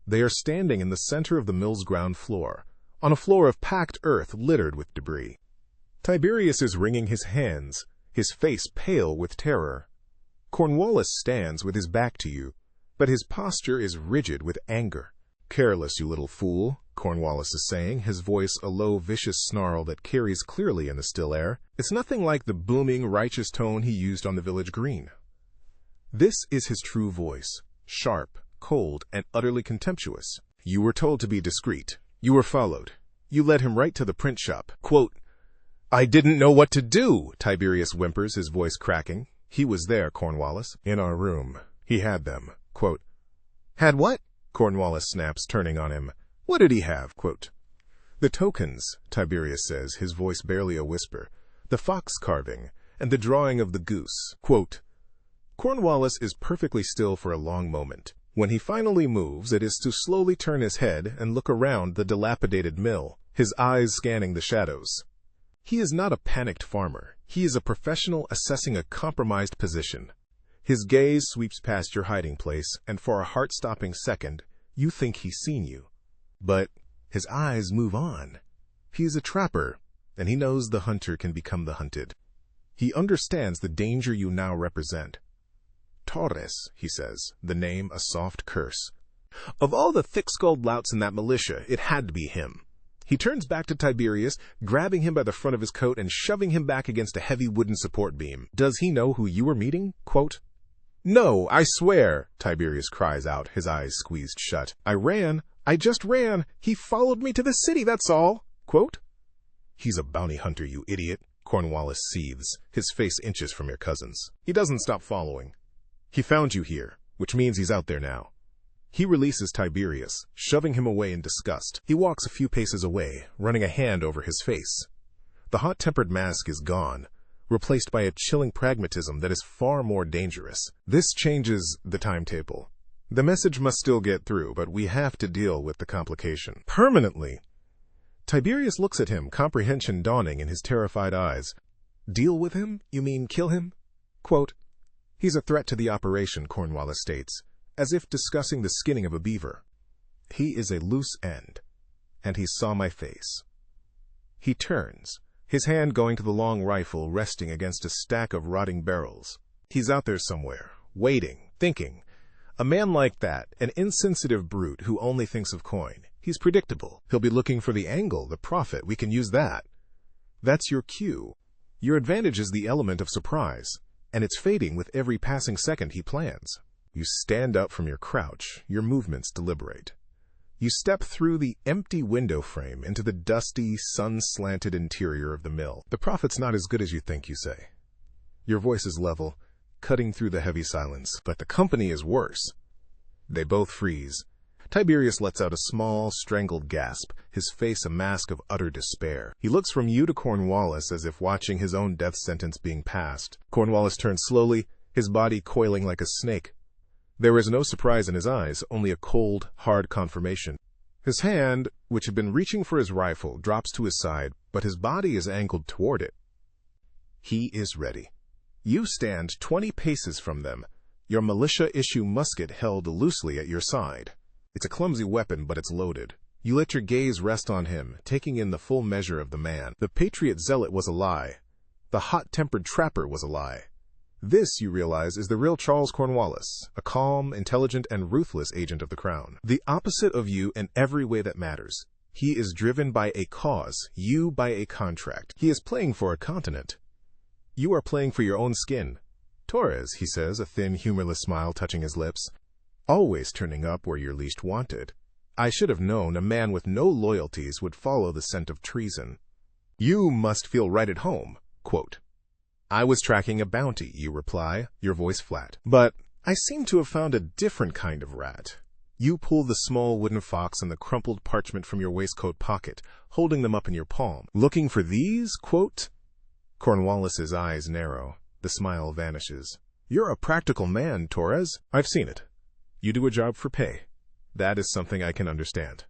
They are standing in the center of the mill's ground floor, on a floor of packed earth littered with debris. Tiberius is wringing his hands, his face pale with terror. Cornwallis stands with his back to you, but his posture is rigid with anger. "Careless, you little fool," Cornwallis is saying, his voice a low, vicious snarl that carries clearly in the still air. It's nothing like the booming, righteous tone he used on the village green. This is his true voice, sharp, cold, and utterly contemptuous. You were told to be discreet. You were followed. You led him right to the print shop. Quote, "I didn't know what to do," Tiberius whimpers, his voice cracking. He was there, Cornwallis, in our room. He had them. Quote, "Had what?" Cornwallis snaps, turning on him. "What did he have?" Quote, "The tokens," Tiberius says, his voice barely a whisper, "the fox carving, and the drawing of the goose." Quote, Cornwallis is perfectly still for a long moment. When he finally moves, it is to slowly turn his head and look around the dilapidated mill, his eyes scanning the shadows. He is not a panicked farmer. He is a professional assessing a compromised position. His gaze sweeps past your hiding place, and for a heart-stopping second, you think he's seen you. But his eyes move on. He is a trapper, and he knows the hunter can become the hunted. He understands the danger you now represent. Torres, he says, the name a soft curse. Of all the thick-skulled louts in that militia, it had to be him. He turns back to Tiberius, grabbing him by the front of his coat and shoving him back against a heavy wooden support beam. Does he know who you were meeting? Quote, "No, I swear," Tiberius cries out, his eyes squeezed shut. I just ran. He followed me to the city, that's all." Quote, "He's a bounty hunter, you idiot," Cornwallis seethes, his face inches from your cousin's. "He doesn't stop following. He found you here, which means he's out there now." He releases Tiberius, shoving him away in disgust. He walks a few paces away, running a hand over his face. The hot-tempered mask is gone, replaced by a chilling pragmatism that is far more dangerous. This changes the timetable. The message must still get through, but we have to deal with the complication. Permanently, Tiberius looks at him, comprehension dawning in his terrified eyes. Deal with him? You mean kill him? Quote, he's a threat to the operation, Cornwallis states, as if discussing the skinning of a beaver. He is a loose end, and he saw my face. He turns, his hand going to the long rifle resting against a stack of rotting barrels. He's out there somewhere, waiting, thinking. A man like that, an insensitive brute who only thinks of coin, he's predictable. He'll be looking for the angle, the profit. We can use that. That's your cue. Your advantage is the element of surprise, and it's fading with every passing second he plans. You stand up from your crouch, your movements deliberate. You step through the empty window frame into the dusty, sun-slanted interior of the mill. The profit's not as good as you think, you say. Your voice is level, cutting through the heavy silence, but the company is worse. They both freeze. Tiberius lets out a small, strangled gasp, his face a mask of utter despair. He looks from you to Cornwallis as if watching his own death sentence being passed. Cornwallis turns slowly, his body coiling like a snake. There is no surprise in his eyes, only a cold, hard confirmation. His hand, which had been reaching for his rifle, drops to his side, but his body is angled toward it. He is ready. You stand 20 paces from them, your militia-issue musket held loosely at your side. It's a clumsy weapon, but it's loaded. You let your gaze rest on him, taking in the full measure of the man. The patriot zealot was a lie. The hot-tempered trapper was a lie. This, you realize, is the real Charles Cornwallis, a calm, intelligent, and ruthless agent of the crown. The opposite of you in every way that matters. He is driven by a cause, you by a contract. He is playing for a continent. You are playing for your own skin. Torres, he says, a thin, humorless smile touching his lips. Always turning up where you're least wanted. I should have known a man with no loyalties would follow the scent of treason. You must feel right at home. Quote, I was tracking a bounty, you reply, your voice flat. But I seem to have found a different kind of rat. You pull the small wooden fox and the crumpled parchment from your waistcoat pocket, holding them up in your palm. Looking for these? Quote. Cornwallis's eyes narrow. The smile vanishes. You're a practical man, Torres. I've seen it. You do a job for pay. That is something I can understand.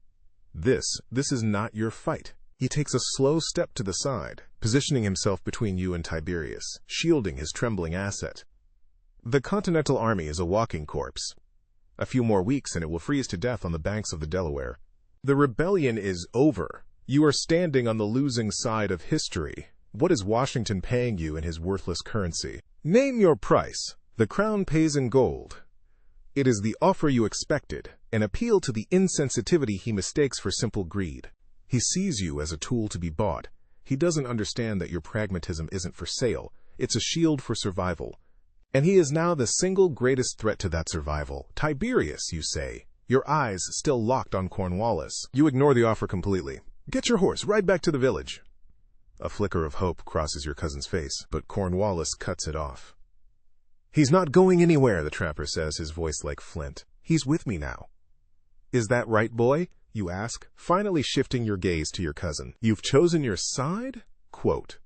This is not your fight. He takes a slow step to the side, positioning himself between you and Tiberius, shielding his trembling asset. The Continental Army is a walking corpse. A few more weeks and it will freeze to death on the banks of the Delaware. The rebellion is over. You are standing on the losing side of history. What is Washington paying you in his worthless currency? Name your price. The crown pays in gold. It is the offer you expected, an appeal to the insensitivity he mistakes for simple greed. He sees you as a tool to be bought. He doesn't understand that your pragmatism isn't for sale. It's a shield for survival. And he is now the single greatest threat to that survival. Tiberius, you say, your eyes still locked on Cornwallis. You ignore the offer completely. Get your horse, ride back to the village. A flicker of hope crosses your cousin's face, but Cornwallis cuts it off. He's not going anywhere, the trapper says, his voice like flint. He's with me now. Is that right, boy? You ask, finally shifting your gaze to your cousin. You've chosen your side? Quote.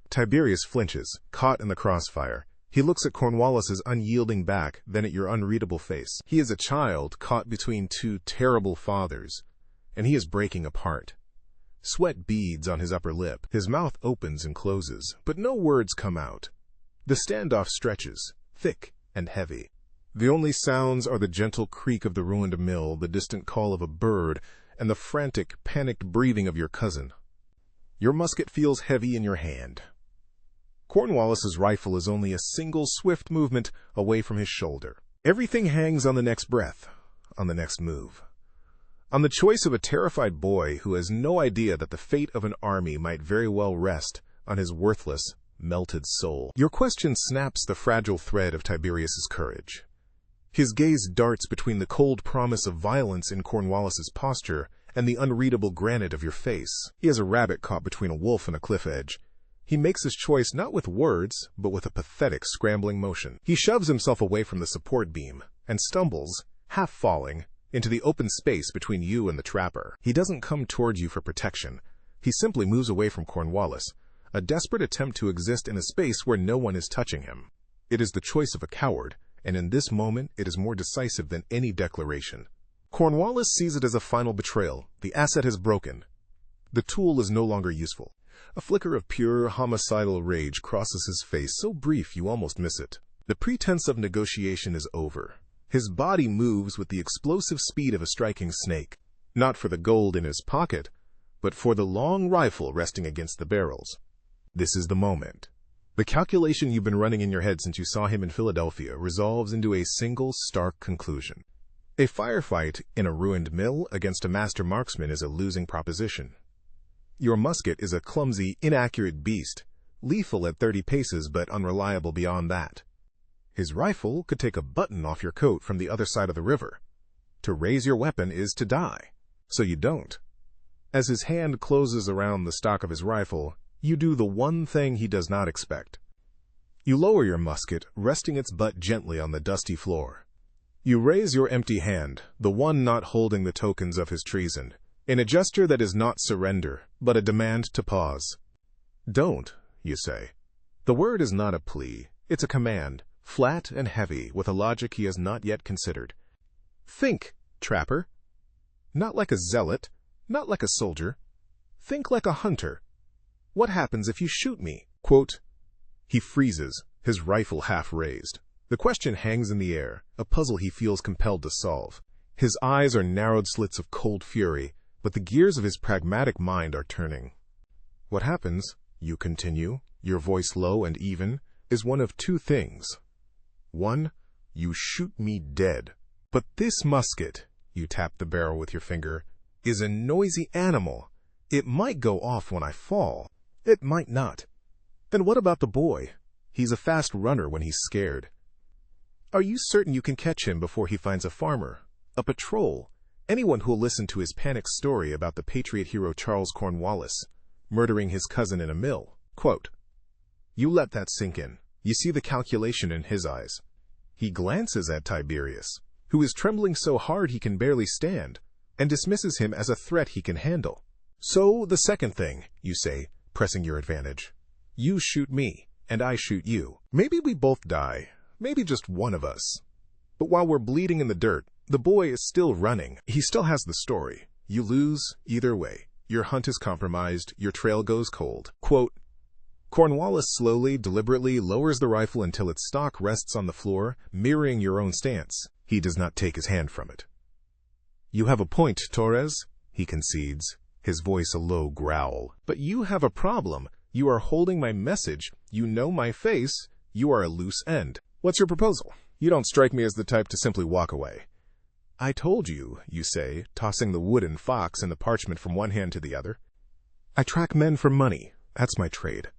Tiberius flinches, caught in the crossfire. He looks at Cornwallis's unyielding back, then at your unreadable face. He is a child caught between two terrible fathers, and he is breaking apart. Sweat beads on his upper lip. His mouth opens and closes, but no words come out. The standoff stretches, thick and heavy. The only sounds are the gentle creak of the ruined mill, the distant call of a bird, and the frantic, panicked breathing of your cousin. Your musket feels heavy in your hand. Cornwallis's rifle is only a single swift movement away from his shoulder. Everything hangs on the next breath, on the next move. On the choice of a terrified boy who has no idea that the fate of an army might very well rest on his worthless, melted soul. Your question snaps the fragile thread of Tiberius's courage. His gaze darts between the cold promise of violence in Cornwallis's posture and the unreadable granite of your face. He is a rabbit caught between a wolf and a cliff edge. He makes his choice not with words, but with a pathetic scrambling motion. He shoves himself away from the support beam and stumbles, half falling, into the open space between you and the trapper. He doesn't come toward you for protection. He simply moves away from Cornwallis, a desperate attempt to exist in a space where no one is touching him. It is the choice of a coward, and in this moment it is more decisive than any declaration. Cornwallis sees it as a final betrayal. The asset has broken. The tool is no longer useful. A flicker of pure, homicidal rage crosses his face, so brief you almost miss it. The pretense of negotiation is over. His body moves with the explosive speed of a striking snake, not for the gold in his pocket, but for the long rifle resting against the barrels. This is the moment. The calculation you've been running in your head since you saw him in Philadelphia resolves into a single stark conclusion. A firefight in a ruined mill against a master marksman is a losing proposition. Your musket is a clumsy, inaccurate beast, lethal at 30 paces but unreliable beyond that. His rifle could take a button off your coat from the other side of the river. To raise your weapon is to die, so you don't. As his hand closes around the stock of his rifle, you do the one thing he does not expect. You lower your musket, resting its butt gently on the dusty floor. You raise your empty hand, the one not holding the tokens of his treason, in a gesture that is not surrender, but a demand to pause. Don't, you say. The word is not a plea, it's a command, flat and heavy, with a logic he has not yet considered. Think, trapper. Not like a zealot, not like a soldier. Think like a hunter. What happens if you shoot me? Quote, he freezes, his rifle half raised. The question hangs in the air, a puzzle he feels compelled to solve. His eyes are narrowed slits of cold fury, but the gears of his pragmatic mind are turning. What happens, you continue, your voice low and even, is one of two things. One, you shoot me dead. But this musket, you tap the barrel with your finger, is a noisy animal. It might go off when I fall. It might not. Then what about the boy? He's a fast runner when he's scared. Are you certain you can catch him before he finds a farmer, a patrol, anyone who'll listen to his panic story about the patriot hero Charles Cornwallis murdering his cousin in a mill? Quote, you let that sink in. You see the calculation in his eyes. He glances at Tiberius, who is trembling so hard he can barely stand, and dismisses him as a threat he can handle. So the second thing, you say, pressing your advantage. You shoot me, and I shoot you. Maybe we both die, maybe just one of us. But while we're bleeding in the dirt, the boy is still running. He still has the story. You lose either way. Your hunt is compromised, your trail goes cold. Quote, Cornwallis slowly, deliberately lowers the rifle until its stock rests on the floor, mirroring your own stance. He does not take his hand from it. You have a point, Torres, he concedes, his voice a low growl. But you have a problem. You are holding my message. You know my face. You are a loose end. What's your proposal? You don't strike me as the type to simply walk away. I told you, you say, tossing the wooden fox and the parchment from one hand to the other. I track men for money. That's my trade.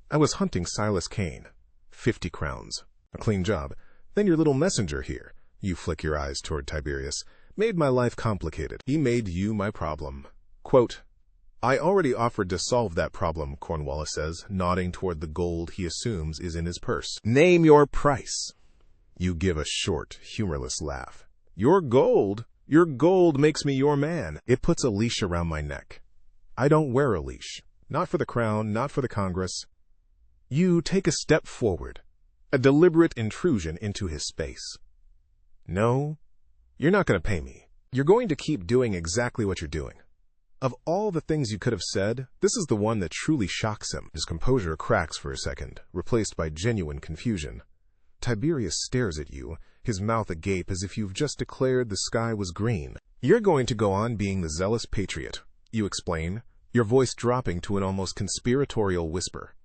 I was hunting Silas Kane. 50 crowns. A clean job. Then your little messenger here, you flick your eyes toward Tiberius, made my life complicated. He made you my problem. Quote, I already offered to solve that problem, Cornwallis says, nodding toward the gold he assumes is in his purse. Name your price. You give a short, humorless laugh. Your gold makes me your man. It puts a leash around my neck. I don't wear a leash. Not for the crown, not for the Congress. You take a step forward, a deliberate intrusion into his space. No, you're not going to pay me. You're going to keep doing exactly what you're doing. Of all the things you could have said, this is the one that truly shocks him. His composure cracks for a second, replaced by genuine confusion. Tiberius stares at you, his mouth agape as if you've just declared the sky was green. You're going to go on being the zealous patriot, you explain, your voice dropping to an almost conspiratorial whisper.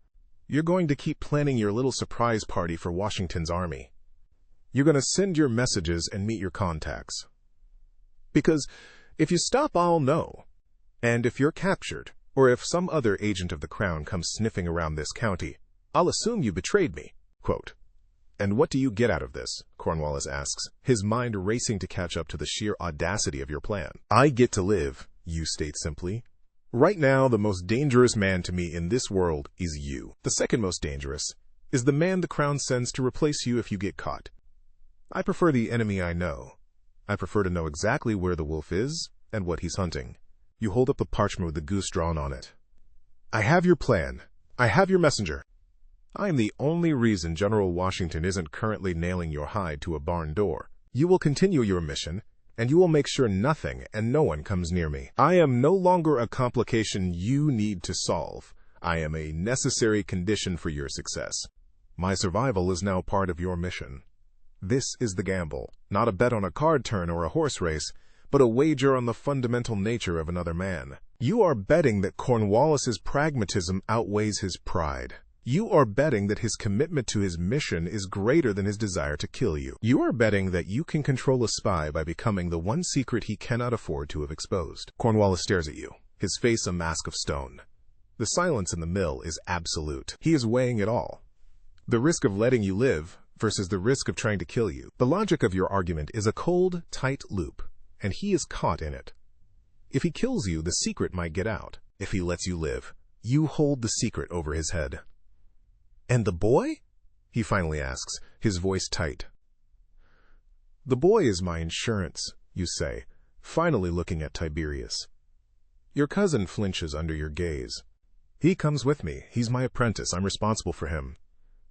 You're going to keep planning your little surprise party for Washington's army. You're going to send your messages and meet your contacts. Because if you stop, I'll know. And if you're captured, or if some other agent of the crown comes sniffing around this county, I'll assume you betrayed me. Quote, and what do you get out of this? Cornwallis asks, his mind racing to catch up to the sheer audacity of your plan. I get to live, you state simply. Right now, the most dangerous man to me in this world is you. The second most dangerous is the man the crown sends to replace you if you get caught. I prefer the enemy I know. I prefer to know exactly where the wolf is and what he's hunting. You hold up the parchment with the goose drawn on it. I have your plan. I have your messenger. I am the only reason General Washington isn't currently nailing your hide to a barn door. You will continue your mission, and you will make sure nothing and no one comes near me. I am no longer a complication you need to solve. I am a necessary condition for your success. My survival is now part of your mission. This is the gamble, not a bet on a card turn or a horse race, but a wager on the fundamental nature of another man. You are betting that Cornwallis's pragmatism outweighs his pride. You are betting that his commitment to his mission is greater than his desire to kill you. You are betting that you can control a spy by becoming the one secret he cannot afford to have exposed. Cornwallis stares at you, his face a mask of stone. The silence in the mill is absolute. He is weighing it all. The risk of letting you live versus the risk of trying to kill you. The logic of your argument is a cold, tight loop, and he is caught in it. If he kills you, the secret might get out. If he lets you live, you hold the secret over his head. "And the boy?" he finally asks, his voice tight. "The boy is my insurance," you say, finally looking at Tiberius. Your cousin flinches under your gaze. "He comes with me. He's my apprentice. I'm responsible for him.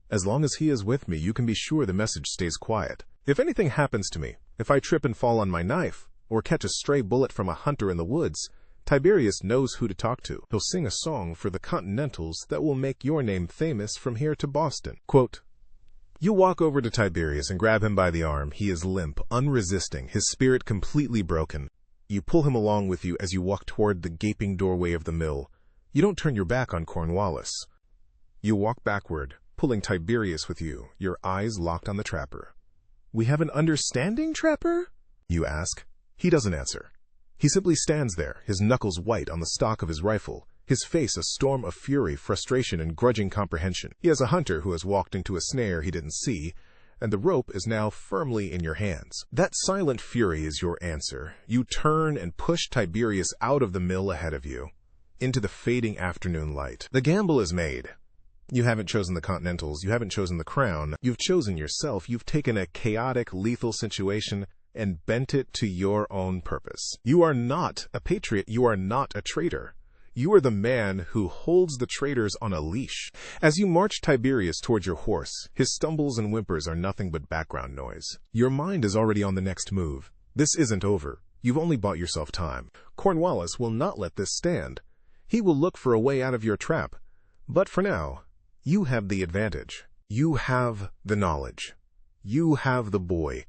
As long as he is with me, you can be sure the message stays quiet. If anything happens to me, if I trip and fall on my knife, or catch a stray bullet from a hunter in the woods, Tiberius knows who to talk to. He'll sing a song for the Continentals that will make your name famous from here to Boston." Quote, you walk over to Tiberius and grab him by the arm. He is limp, unresisting, his spirit completely broken. You pull him along with you as you walk toward the gaping doorway of the mill. You don't turn your back on Cornwallis. You walk backward, pulling Tiberius with you, your eyes locked on the trapper. "We have an understanding, trapper?" you ask. He doesn't answer. He simply stands there, his knuckles white on the stock of his rifle, his face a storm of fury, frustration, and grudging comprehension. He is a hunter who has walked into a snare he didn't see, and the rope is now firmly in your hands. That silent fury is your answer. You turn and push Tiberius out of the mill ahead of you, into the fading afternoon light. The gamble is made. You haven't chosen the Continentals, you haven't chosen the crown, you've chosen yourself. You've taken a chaotic, lethal situation and bent it to your own purpose. You are not a patriot, you are not a traitor. You are the man who holds the traitors on a leash. As you march Tiberius towards your horse, his stumbles and whimpers are nothing but background noise. Your mind is already on the next move. This isn't over. You've only bought yourself time. Cornwallis will not let this stand. He will look for a way out of your trap. But for now, you have the advantage. You have the knowledge. You have the boy.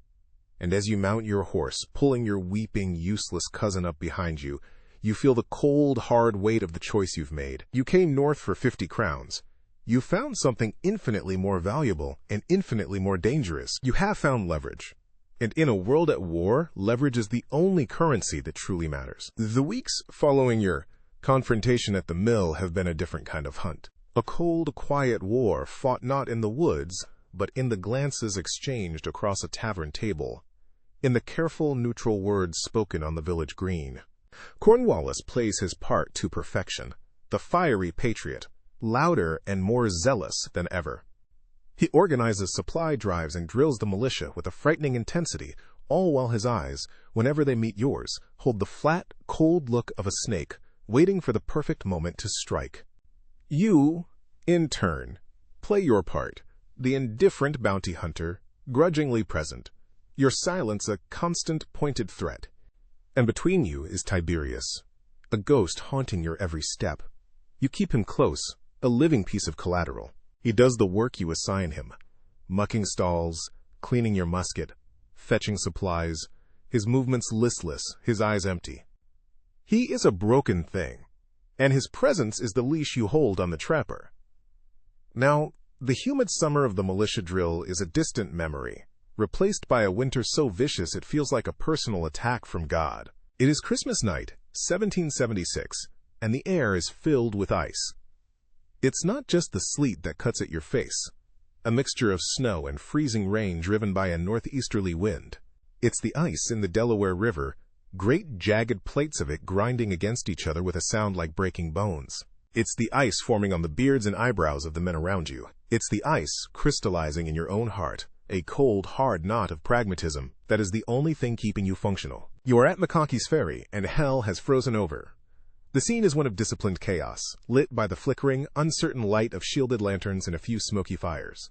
And as you mount your horse, pulling your weeping, useless cousin up behind you, you feel the cold, hard weight of the choice you've made. You came north for 50 crowns. You found something infinitely more valuable and infinitely more dangerous. You have found leverage. And in a world at war, leverage is the only currency that truly matters. The weeks following your confrontation at the mill have been a different kind of hunt. A cold, quiet war fought not in the woods, but in the glances exchanged across a tavern table, in the careful, neutral words spoken on the village green. Cornwallis plays his part to perfection, the fiery patriot, louder and more zealous than ever. He organizes supply drives and drills the militia with a frightening intensity, all while his eyes, whenever they meet yours, hold the flat, cold look of a snake, waiting for the perfect moment to strike. You, in turn, play your part, the indifferent bounty hunter, grudgingly present, your silence a constant pointed threat. And between you is Tiberius, a ghost haunting your every step. You keep him close, a living piece of collateral. He does the work you assign him, mucking stalls, cleaning your musket, fetching supplies, his movements listless, his eyes empty. He is a broken thing, and his presence is the leash you hold on the trapper. Now, the humid summer of the militia drill is a distant memory, replaced by a winter so vicious it feels like a personal attack from God. It is Christmas night, 1776, and the air is filled with ice. It's not just the sleet that cuts at your face, a mixture of snow and freezing rain driven by a northeasterly wind. It's the ice in the Delaware River, great jagged plates of it grinding against each other with a sound like breaking bones. It's the ice forming on the beards and eyebrows of the men around you. It's the ice crystallizing in your own heart, a cold, hard knot of pragmatism that is the only thing keeping you functional. You are at McConkey's Ferry, and hell has frozen over. The scene is one of disciplined chaos, lit by the flickering, uncertain light of shielded lanterns and a few smoky fires.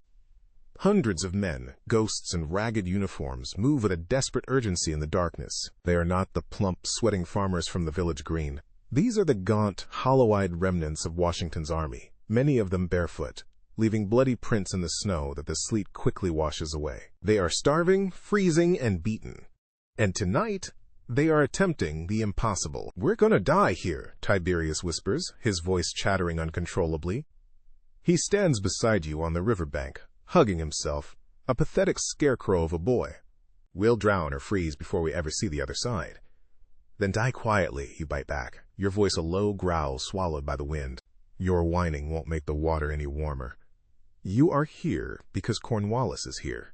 Hundreds of men, ghosts in ragged uniforms, move with a desperate urgency in the darkness. They are not the plump, sweating farmers from the village green. These are the gaunt, hollow-eyed remnants of Washington's army, many of them barefoot, leaving bloody prints in the snow that the sleet quickly washes away. They are starving, freezing, and beaten. And tonight, they are attempting the impossible. "We're gonna die here," Tiberius whispers, his voice chattering uncontrollably. He stands beside you on the riverbank, hugging himself, a pathetic scarecrow of a boy. "We'll drown or freeze before we ever see the other side." "Then die quietly," you bite back, your voice a low growl swallowed by the wind. "Your whining won't make the water any warmer." You are here because Cornwallis is here.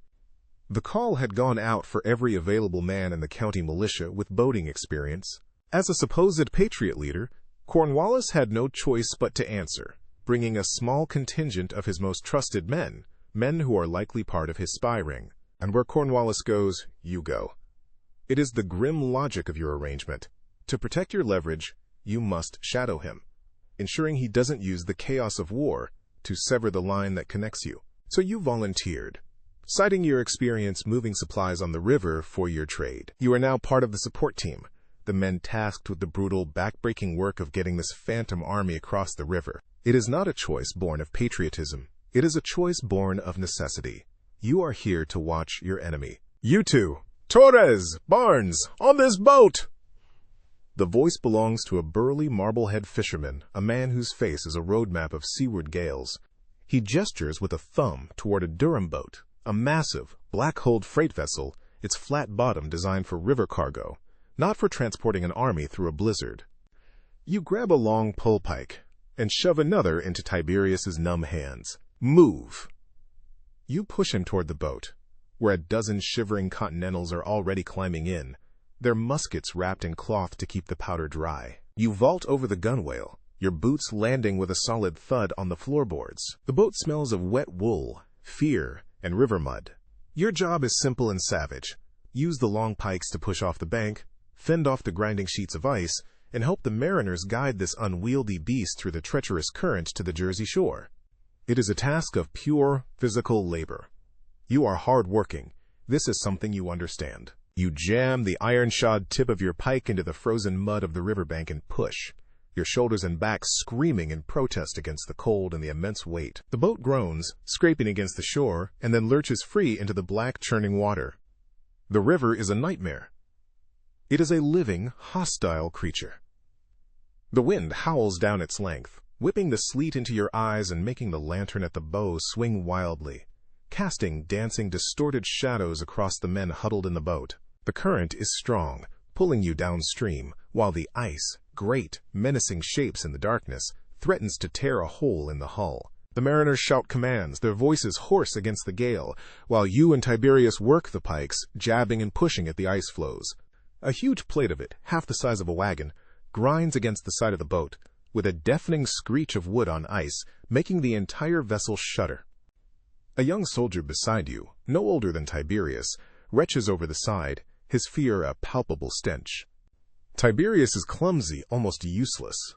The call had gone out for every available man in the county militia with boating experience. As a supposed patriot leader, Cornwallis had no choice but to answer, bringing a small contingent of his most trusted men who are likely part of his spy ring. And where Cornwallis goes, you go. It is the grim logic of your arrangement. To protect your leverage, you must shadow him, ensuring he doesn't use the chaos of war to sever the line that connects you. So you volunteered, citing your experience moving supplies on the river for your trade. You are now part of the support team, the men tasked with the brutal, back-breaking work of getting this phantom army across the river. It is not a choice born of patriotism. It is a choice born of necessity. You are here to watch your enemy. "You two, Torres, Barnes, on this boat!" The voice belongs to a burly Marblehead fisherman, a man whose face is a roadmap of seaward gales. He gestures with a thumb toward a Durham boat, a massive, black-hulled freight vessel, its flat bottom designed for river cargo, not for transporting an army through a blizzard. You grab a long pole pike and shove another into Tiberius's numb hands. "Move!" You push him toward the boat, where a dozen shivering Continentals are already climbing in, their muskets wrapped in cloth to keep the powder dry. You vault over the gunwale, your boots landing with a solid thud on the floorboards. The boat smells of wet wool, fear, and river mud. Your job is simple and savage. Use the long pikes to push off the bank, fend off the grinding sheets of ice, and help the mariners guide this unwieldy beast through the treacherous current to the Jersey shore. It is a task of pure physical labor. You are hard-working. This is something you understand. You jam the iron-shod tip of your pike into the frozen mud of the riverbank and push, your shoulders and back screaming in protest against the cold and the immense weight. The boat groans, scraping against the shore, and then lurches free into the black, churning water. The river is a nightmare. It is a living, hostile creature. The wind howls down its length, whipping the sleet into your eyes and making the lantern at the bow swing wildly, casting dancing, distorted shadows across the men huddled in the boat. The current is strong, pulling you downstream, while the ice, great, menacing shapes in the darkness, threatens to tear a hole in the hull. The mariners shout commands, their voices hoarse against the gale, while you and Tiberius work the pikes, jabbing and pushing at the ice floes. A huge plate of it, half the size of a wagon, grinds against the side of the boat, with a deafening screech of wood on ice, making the entire vessel shudder. A young soldier beside you, no older than Tiberius, retches over the side, his fear a palpable stench. Tiberius is clumsy, almost useless.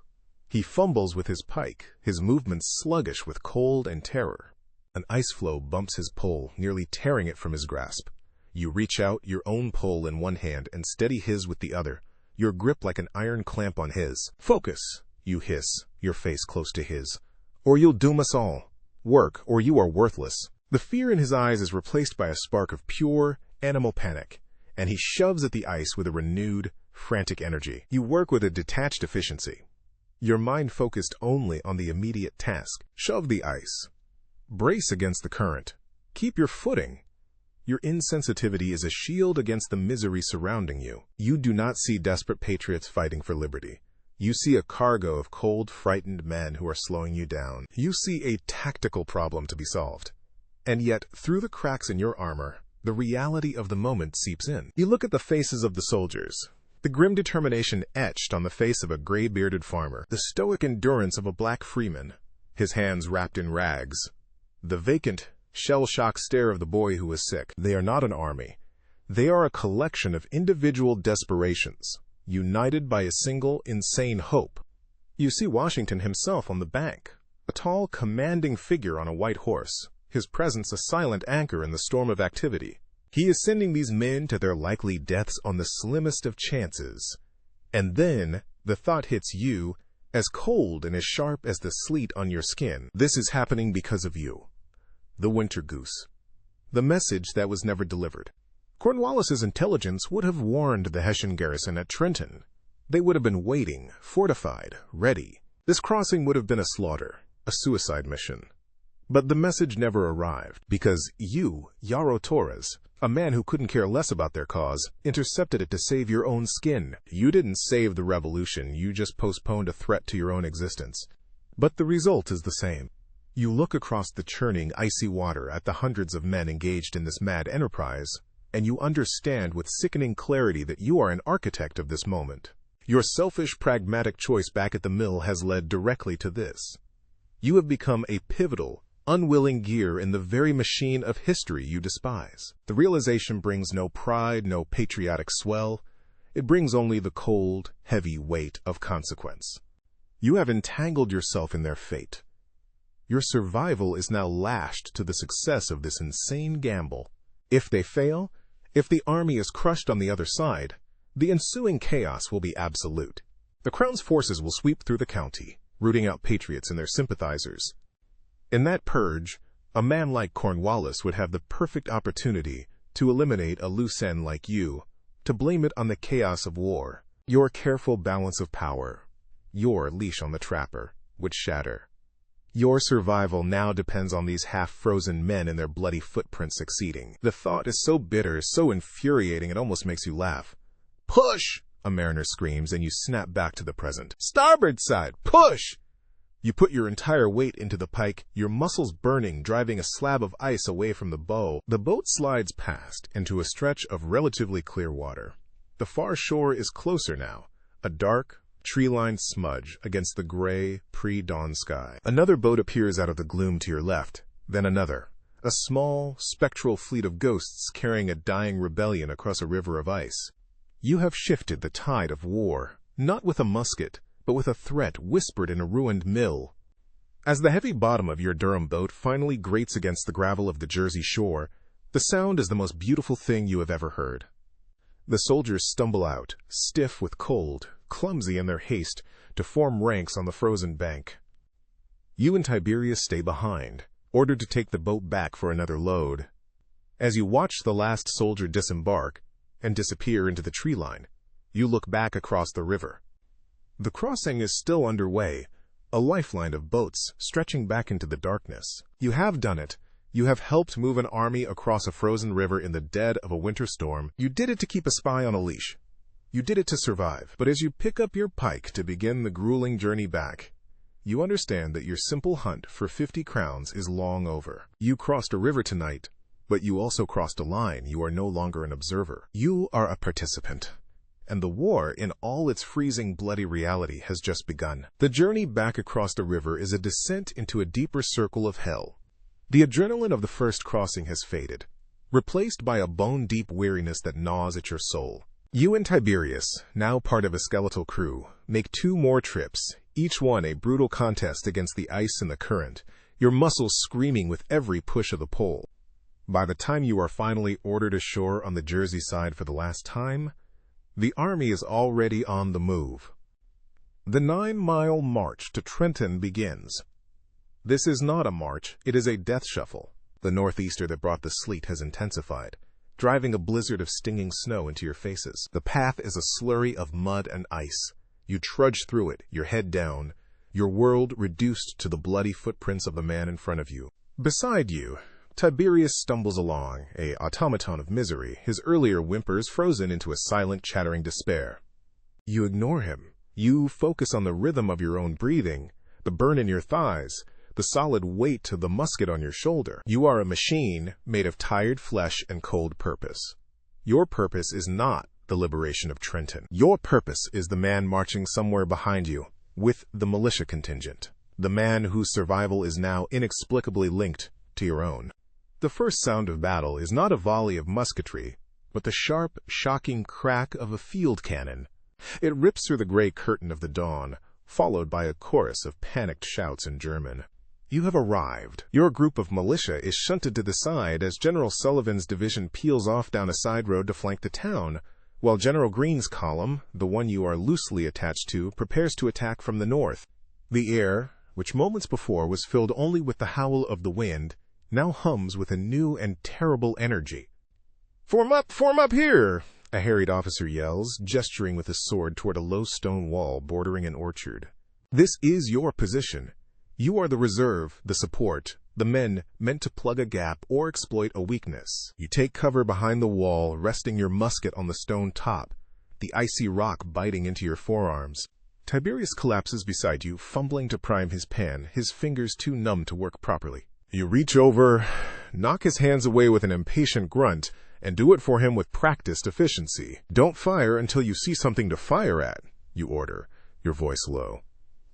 He fumbles with his pike, his movements sluggish with cold and terror. An ice floe bumps his pole, nearly tearing it from his grasp. You reach out, your own pole in one hand, and steady his with the other, your grip like an iron clamp on his. "Focus," you hiss, your face close to his. "Or you'll doom us all. Work, or you are worthless." The fear in his eyes is replaced by a spark of pure, animal panic, and he shoves at the ice with a renewed, frantic energy. You work with a detached efficiency, your mind focused only on the immediate task. Shove the ice. Brace against the current. Keep your footing. Your insensitivity is a shield against the misery surrounding you. You do not see desperate patriots fighting for liberty. You see a cargo of cold, frightened men who are slowing you down. You see a tactical problem to be solved. And yet, through the cracks in your armor, the reality of the moment seeps in. You look at the faces of the soldiers, the grim determination etched on the face of a gray-bearded farmer, the stoic endurance of a black freeman, his hands wrapped in rags, the vacant, shell-shocked stare of the boy who is sick. They are not an army. They are a collection of individual desperations, united by a single, insane hope. You see Washington himself on the bank, a tall, commanding figure on a white horse, his presence a silent anchor in the storm of activity. He is sending these men to their likely deaths on the slimmest of chances. And then the thought hits you, as cold and as sharp as the sleet on your skin. This is happening because of you, the winter goose. The message that was never delivered. Cornwallis's intelligence would have warned the Hessian garrison at Trenton. They would have been waiting, fortified, ready. This crossing would have been a slaughter, a suicide mission. But the message never arrived, because you, Yarro Torres, a man who couldn't care less about their cause, intercepted it to save your own skin. You didn't save the revolution, you just postponed a threat to your own existence. But the result is the same. You look across the churning, icy water at the hundreds of men engaged in this mad enterprise, and you understand with sickening clarity that you are an architect of this moment. Your selfish, pragmatic choice back at the mill has led directly to this. You have become a pivotal, unwilling gear in the very machine of history you despise. The realization brings no pride, no patriotic swell. It brings only the cold, heavy weight of consequence. You have entangled yourself in their fate. Your survival is now lashed to the success of this insane gamble. If they fail, if the army is crushed on the other side, the ensuing chaos will be absolute. The Crown's forces will sweep through the county, rooting out patriots and their sympathizers. In that purge, a man like Cornwallis would have the perfect opportunity to eliminate a loose end like you, to blame it on the chaos of war. Your careful balance of power, your leash on the trapper, would shatter. Your survival now depends on these half-frozen men and their bloody footprints succeeding. The thought is so bitter, so infuriating, it almost makes you laugh. "Push!" a mariner screams, and you snap back to the present. "Starboard side! Push!" You put your entire weight into the pike, your muscles burning, driving a slab of ice away from the bow. The boat slides past into a stretch of relatively clear water. The far shore is closer now, a dark, tree-lined smudge against the gray, pre-dawn sky. Another boat appears out of the gloom to your left, then another. A small, spectral fleet of ghosts carrying a dying rebellion across a river of ice. You have shifted the tide of war, not with a musket, but with a threat whispered in a ruined mill. As the heavy bottom of your Durham boat finally grates against the gravel of the Jersey shore, the sound is the most beautiful thing you have ever heard. The soldiers stumble out, stiff with cold, clumsy in their haste, to form ranks on the frozen bank. You and Tiberius stay behind, ordered to take the boat back for another load. As you watch the last soldier disembark and disappear into the tree line, you look back across the river. The crossing is still underway, a lifeline of boats stretching back into the darkness. You have done it. You have helped move an army across a frozen river in the dead of a winter storm. You did it to keep a spy on a leash. You did it to survive. But as you pick up your pike to begin the grueling journey back, you understand that your simple hunt for 50 crowns is long over. You crossed a river tonight, but you also crossed a line. You are no longer an observer. You are a participant. And the war, in all its freezing, bloody reality, has just begun. The journey back across the river is a descent into a deeper circle of hell. The adrenaline of the first crossing has faded, replaced by a bone-deep weariness that gnaws at your soul. You and Tiberius, now part of a skeletal crew, make 2 more trips, each one a brutal contest against the ice and the current, your muscles screaming with every push of the pole. By the time you are finally ordered ashore on the Jersey side for the last time, the army is already on the move. The 9-mile march to Trenton begins. This is not a march, it is a death shuffle. The northeaster that brought the sleet has intensified, driving a blizzard of stinging snow into your faces. The path is a slurry of mud and ice. You trudge through it, your head down, your world reduced to the bloody footprints of the man in front of you. Beside you, Tiberius stumbles along, a automaton of misery, his earlier whimpers frozen into a silent, chattering despair. You ignore him. You focus on the rhythm of your own breathing, the burn in your thighs, the solid weight of the musket on your shoulder. You are a machine made of tired flesh and cold purpose. Your purpose is not the liberation of Trenton. Your purpose is the man marching somewhere behind you, with the militia contingent, the man whose survival is now inexplicably linked to your own. The first sound of battle is not a volley of musketry, but the sharp, shocking crack of a field cannon. It rips through the gray curtain of the dawn, followed by a chorus of panicked shouts in German. You have arrived. Your group of militia is shunted to the side as General Sullivan's division peels off down a side road to flank the town, while General Green's column, the one you are loosely attached to, prepares to attack from the north. The air, which moments before was filled only with the howl of the wind, now hums with a new and terrible energy. Form up here! A harried officer yells, gesturing with his sword toward a low stone wall bordering an orchard. This is your position. You are the reserve, the support, the men meant to plug a gap or exploit a weakness. You take cover behind the wall, resting your musket on the stone top, the icy rock biting into your forearms. Tiberius collapses beside you, fumbling to prime his pen, his fingers too numb to work properly. You reach over, knock his hands away with an impatient grunt, and do it for him with practiced efficiency. Don't fire until you see something to fire at, you order, your voice low.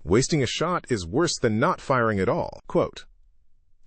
Wasting a shot is worse than not firing at all. Quote,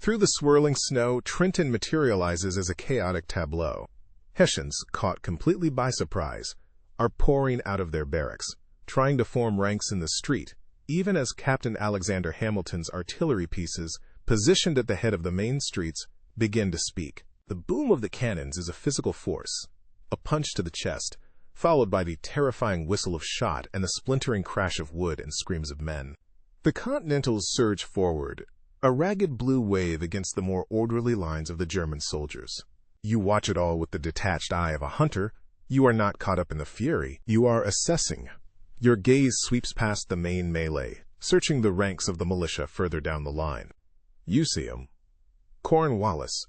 through the swirling snow, Trenton materializes as a chaotic tableau. Hessians, caught completely by surprise, are pouring out of their barracks, trying to form ranks in the street, even as Captain Alexander Hamilton's artillery pieces, positioned at the head of the main streets, begin to speak. The boom of the cannons is a physical force, a punch to the chest, followed by the terrifying whistle of shot and the splintering crash of wood and screams of men. The Continentals surge forward, a ragged blue wave against the more orderly lines of the German soldiers. You watch it all with the detached eye of a hunter. You are not caught up in the fury. You are assessing. Your gaze sweeps past the main melee, searching the ranks of the militia further down the line. You see him. Cornwallis.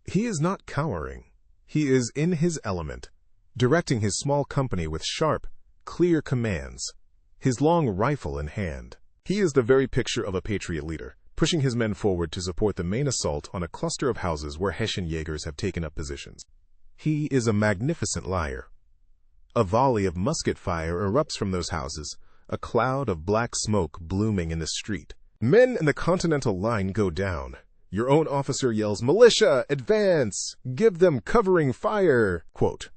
He is not cowering. He is in his element, directing his small company with sharp, clear commands, his long rifle in hand. He is the very picture of a patriot leader, pushing his men forward to support the main assault on a cluster of houses where Hessian Jaegers have taken up positions. He is a magnificent liar. A volley of musket fire erupts from those houses, a cloud of black smoke blooming in the street. Men in the Continental line go down. Your own officer yells, "Militia, advance! Give them covering fire!" Quote,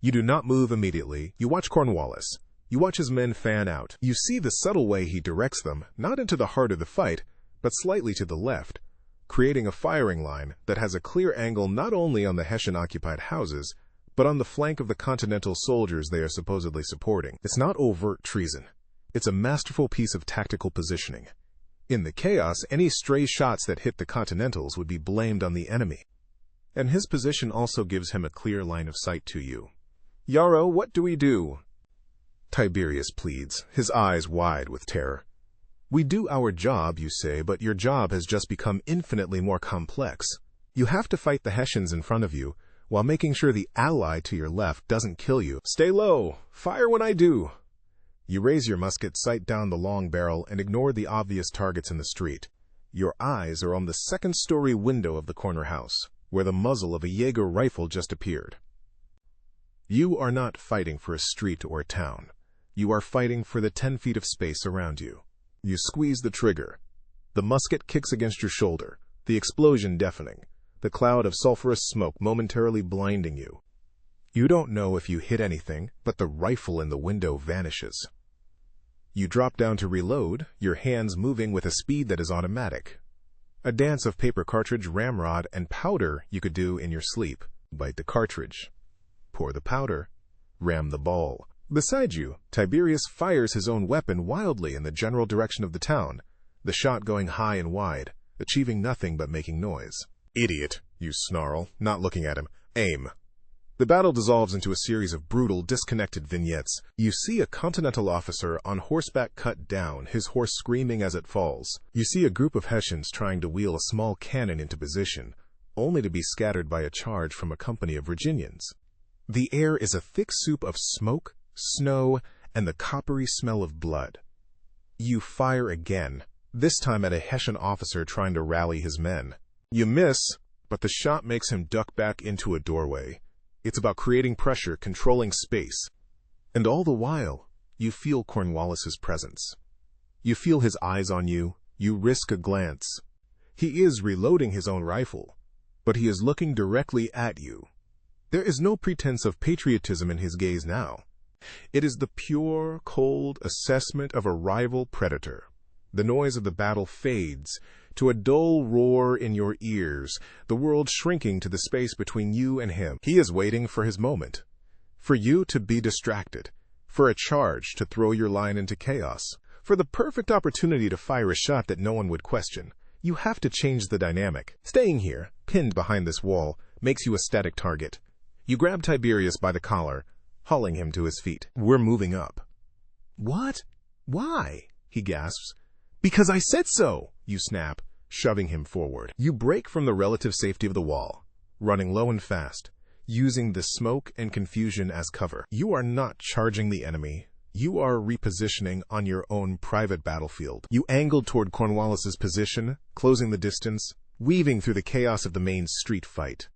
you do not move immediately. You watch Cornwallis. You watch his men fan out. You see the subtle way he directs them, not into the heart of the fight, but slightly to the left, creating a firing line that has a clear angle not only on the Hessian-occupied houses, but on the flank of the Continental soldiers they are supposedly supporting. It's not overt treason. It's a masterful piece of tactical positioning. In the chaos, any stray shots that hit the Continentals would be blamed on the enemy. And his position also gives him a clear line of sight to you. Yarrow, what do we do? Tiberius pleads, his eyes wide with terror. We do our job, you say, but your job has just become infinitely more complex. You have to fight the Hessians in front of you, while making sure the ally to your left doesn't kill you. Stay low. Fire when I do. You raise your musket, sight down the long barrel, and ignore the obvious targets in the street. Your eyes are on the second-story window of the corner house, where the muzzle of a Jaeger rifle just appeared. You are not fighting for a street or a town. You are fighting for the 10 feet of space around you. You squeeze the trigger. The musket kicks against your shoulder, the explosion deafening, the cloud of sulfurous smoke momentarily blinding you. You don't know if you hit anything, but the rifle in the window vanishes. You drop down to reload, your hands moving with a speed that is automatic. A dance of paper cartridge, ramrod, and powder you could do in your sleep. Bite the cartridge. Pour the powder. Ram the ball. Beside you, Tiberius fires his own weapon wildly in the general direction of the town, the shot going high and wide, achieving nothing but making noise. Idiot, you snarl, not looking at him. Aim. The battle dissolves into a series of brutal, disconnected vignettes. You see a Continental officer on horseback cut down, his horse screaming as it falls. You see a group of Hessians trying to wheel a small cannon into position, only to be scattered by a charge from a company of Virginians. The air is a thick soup of smoke, snow, and the coppery smell of blood. You fire again, this time at a Hessian officer trying to rally his men. You miss, but the shot makes him duck back into a doorway. It's about creating pressure, controlling space. And all the while, you feel Cornwallis's presence. You feel his eyes on you. You risk a glance. He is reloading his own rifle, but he is looking directly at you. There is no pretense of patriotism in his gaze now. It is the pure, cold assessment of a rival predator. The noise of the battle fades to a dull roar in your ears, the world shrinking to the space between you and him. He is waiting for his moment, for you to be distracted, for a charge to throw your line into chaos, for the perfect opportunity to fire a shot that no one would question. You have to change the dynamic. Staying here, pinned behind this wall, makes you a static target. You grab Tiberius by the collar, hauling him to his feet. We're moving up. What? Why? He gasps. Because I said so, you snap, shoving him forward. You break from the relative safety of the wall, running low and fast, using the smoke and confusion as cover. You are not charging the enemy. You are repositioning on your own private battlefield. You angled toward Cornwallis's position, closing the distance, weaving through the chaos of the main street fight.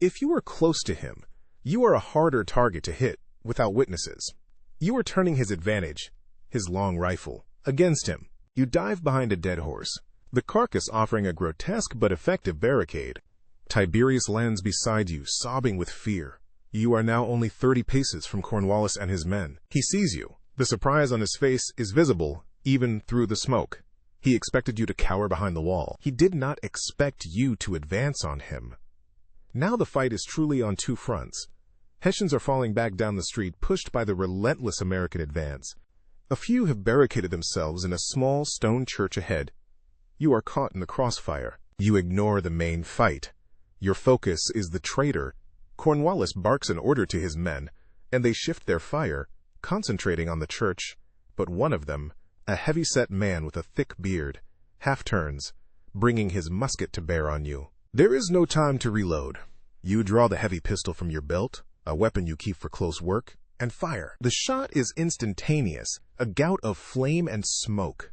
If you are close to him, you are a harder target to hit without witnesses. You are turning his advantage, his long rifle, against him. You dive behind a dead horse, the carcass offering a grotesque but effective barricade. Tiberius lands beside you, sobbing with fear. You are now only 30 paces from Cornwallis and his men. He sees you. The surprise on his face is visible, even through the smoke. He expected you to cower behind the wall. He did not expect you to advance on him. Now the fight is truly on two fronts. Hessians are falling back down the street, pushed by the relentless American advance. A few have barricaded themselves in a small stone church ahead. You are caught in the crossfire. You ignore the main fight. Your focus is the traitor. Cornwallis barks an order to his men, and they shift their fire, concentrating on the church. But one of them, a heavy-set man with a thick beard, half turns, bringing his musket to bear on you. There is no time to reload. You draw the heavy pistol from your belt, a weapon you keep for close work, and fire. The shot is instantaneous, a gout of flame and smoke.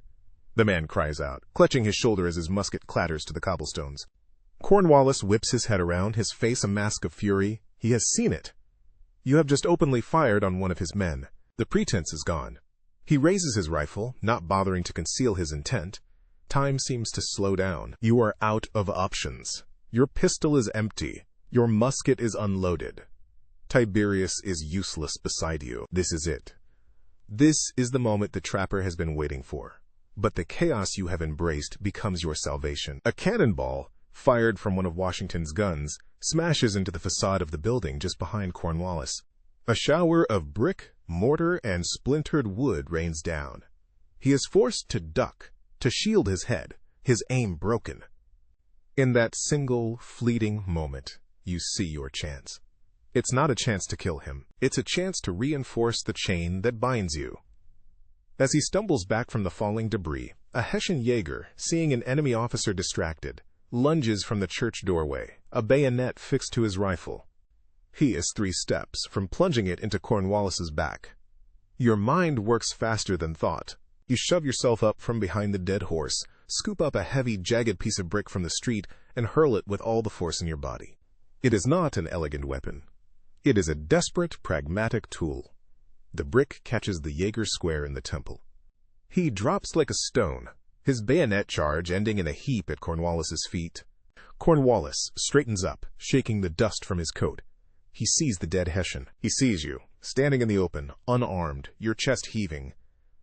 The man cries out, clutching his shoulder as his musket clatters to the cobblestones. Cornwallis whips his head around, his face a mask of fury. He has seen it. You have just openly fired on one of his men. The pretense is gone. He raises his rifle, not bothering to conceal his intent. Time seems to slow down. You are out of options. Your pistol is empty. Your musket is unloaded. Tiberius is useless beside you. This is it. This is the moment the trapper has been waiting for. But the chaos you have embraced becomes your salvation. A cannonball, fired from one of Washington's guns, smashes into the facade of the building just behind Cornwallis. A shower of brick, mortar, and splintered wood rains down. He is forced to duck, to shield his head, his aim broken. In that single, fleeting moment, you see your chance. It's not a chance to kill him. It's a chance to reinforce the chain that binds you. As he stumbles back from the falling debris, a Hessian Jaeger, seeing an enemy officer distracted, lunges from the church doorway, a bayonet fixed to his rifle. He is 3 steps from plunging it into Cornwallis's back. Your mind works faster than thought. You shove yourself up from behind the dead horse, scoop up a heavy, jagged piece of brick from the street, and hurl it with all the force in your body. It is not an elegant weapon. It is a desperate, pragmatic tool. The brick catches the Jaeger square in the temple. He drops like a stone, his bayonet charge ending in a heap at Cornwallis's feet. Cornwallis straightens up, shaking the dust from his coat. He sees the dead Hessian. He sees you, standing in the open, unarmed, your chest heaving.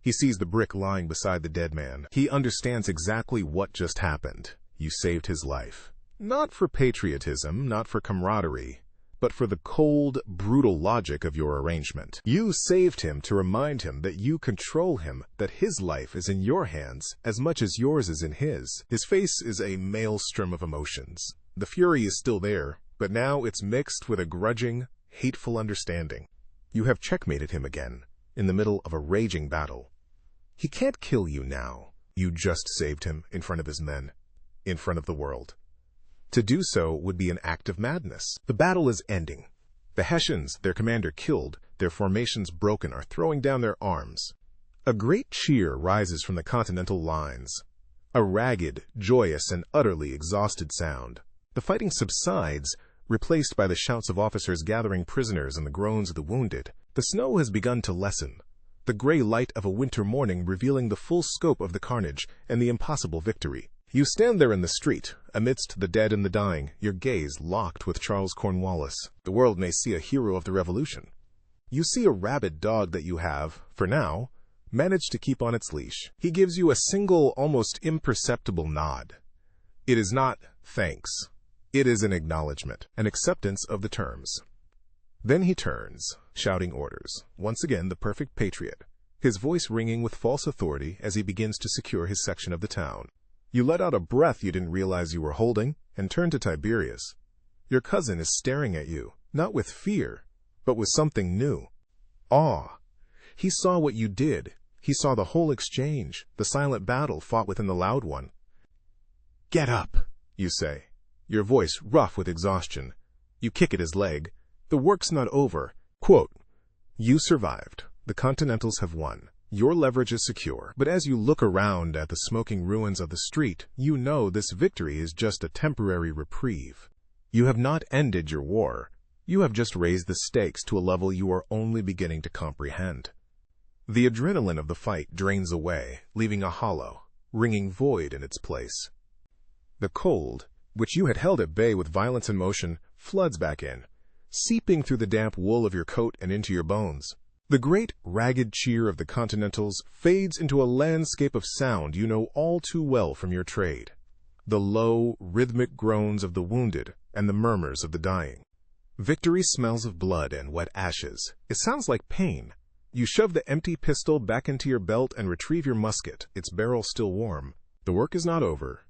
He sees the brick lying beside the dead man. He understands exactly what just happened. You saved his life. Not for patriotism, not for camaraderie, but for the cold, brutal logic of your arrangement. You saved him to remind him that you control him, that his life is in your hands as much as yours is in his. His face is a maelstrom of emotions. The fury is still there, but now it's mixed with a grudging, hateful understanding. You have checkmated him again, in the middle of a raging battle. He can't kill you now. You just saved him in front of his men, in front of the world. To do so would be an act of madness. The battle is ending. The Hessians, their commander killed, their formations broken, are throwing down their arms. A great cheer rises from the Continental lines. A ragged, joyous, and utterly exhausted sound. The fighting subsides, replaced by the shouts of officers gathering prisoners and the groans of the wounded. The snow has begun to lessen, the gray light of a winter morning revealing the full scope of the carnage and the impossible victory. You stand there in the street, amidst the dead and the dying, your gaze locked with Charles Cornwallis. The world may see a hero of the Revolution. You see a rabid dog that you have, for now, managed to keep on its leash. He gives you a single, almost imperceptible nod. It is not thanks. It is an acknowledgement, an acceptance of the terms. Then he turns, shouting orders, once again the perfect patriot, his voice ringing with false authority as he begins to secure his section of the town. You let out a breath you didn't realize you were holding, and turn to Tiberius. Your cousin is staring at you, not with fear, but with something new. Awe. He saw what you did. He saw the whole exchange, the silent battle fought within the loud one. Get up, you say, your voice rough with exhaustion. You kick at his leg. The work's not over. Quote, you survived. The Continentals have won. Your leverage is secure. But as you look around at the smoking ruins of the street, you know this victory is just a temporary reprieve. You have not ended your war. You have just raised the stakes to a level you are only beginning to comprehend. The adrenaline of the fight drains away, leaving a hollow, ringing void in its place. The cold, which you had held at bay with violence and motion, floods back in, seeping through the damp wool of your coat and into your bones. The great, ragged cheer of the Continentals fades into a landscape of sound you know all too well from your trade. The low, rhythmic groans of the wounded and the murmurs of the dying. Victory smells of blood and wet ashes. It sounds like pain. You shove the empty pistol back into your belt and retrieve your musket, its barrel still warm. The work is not over.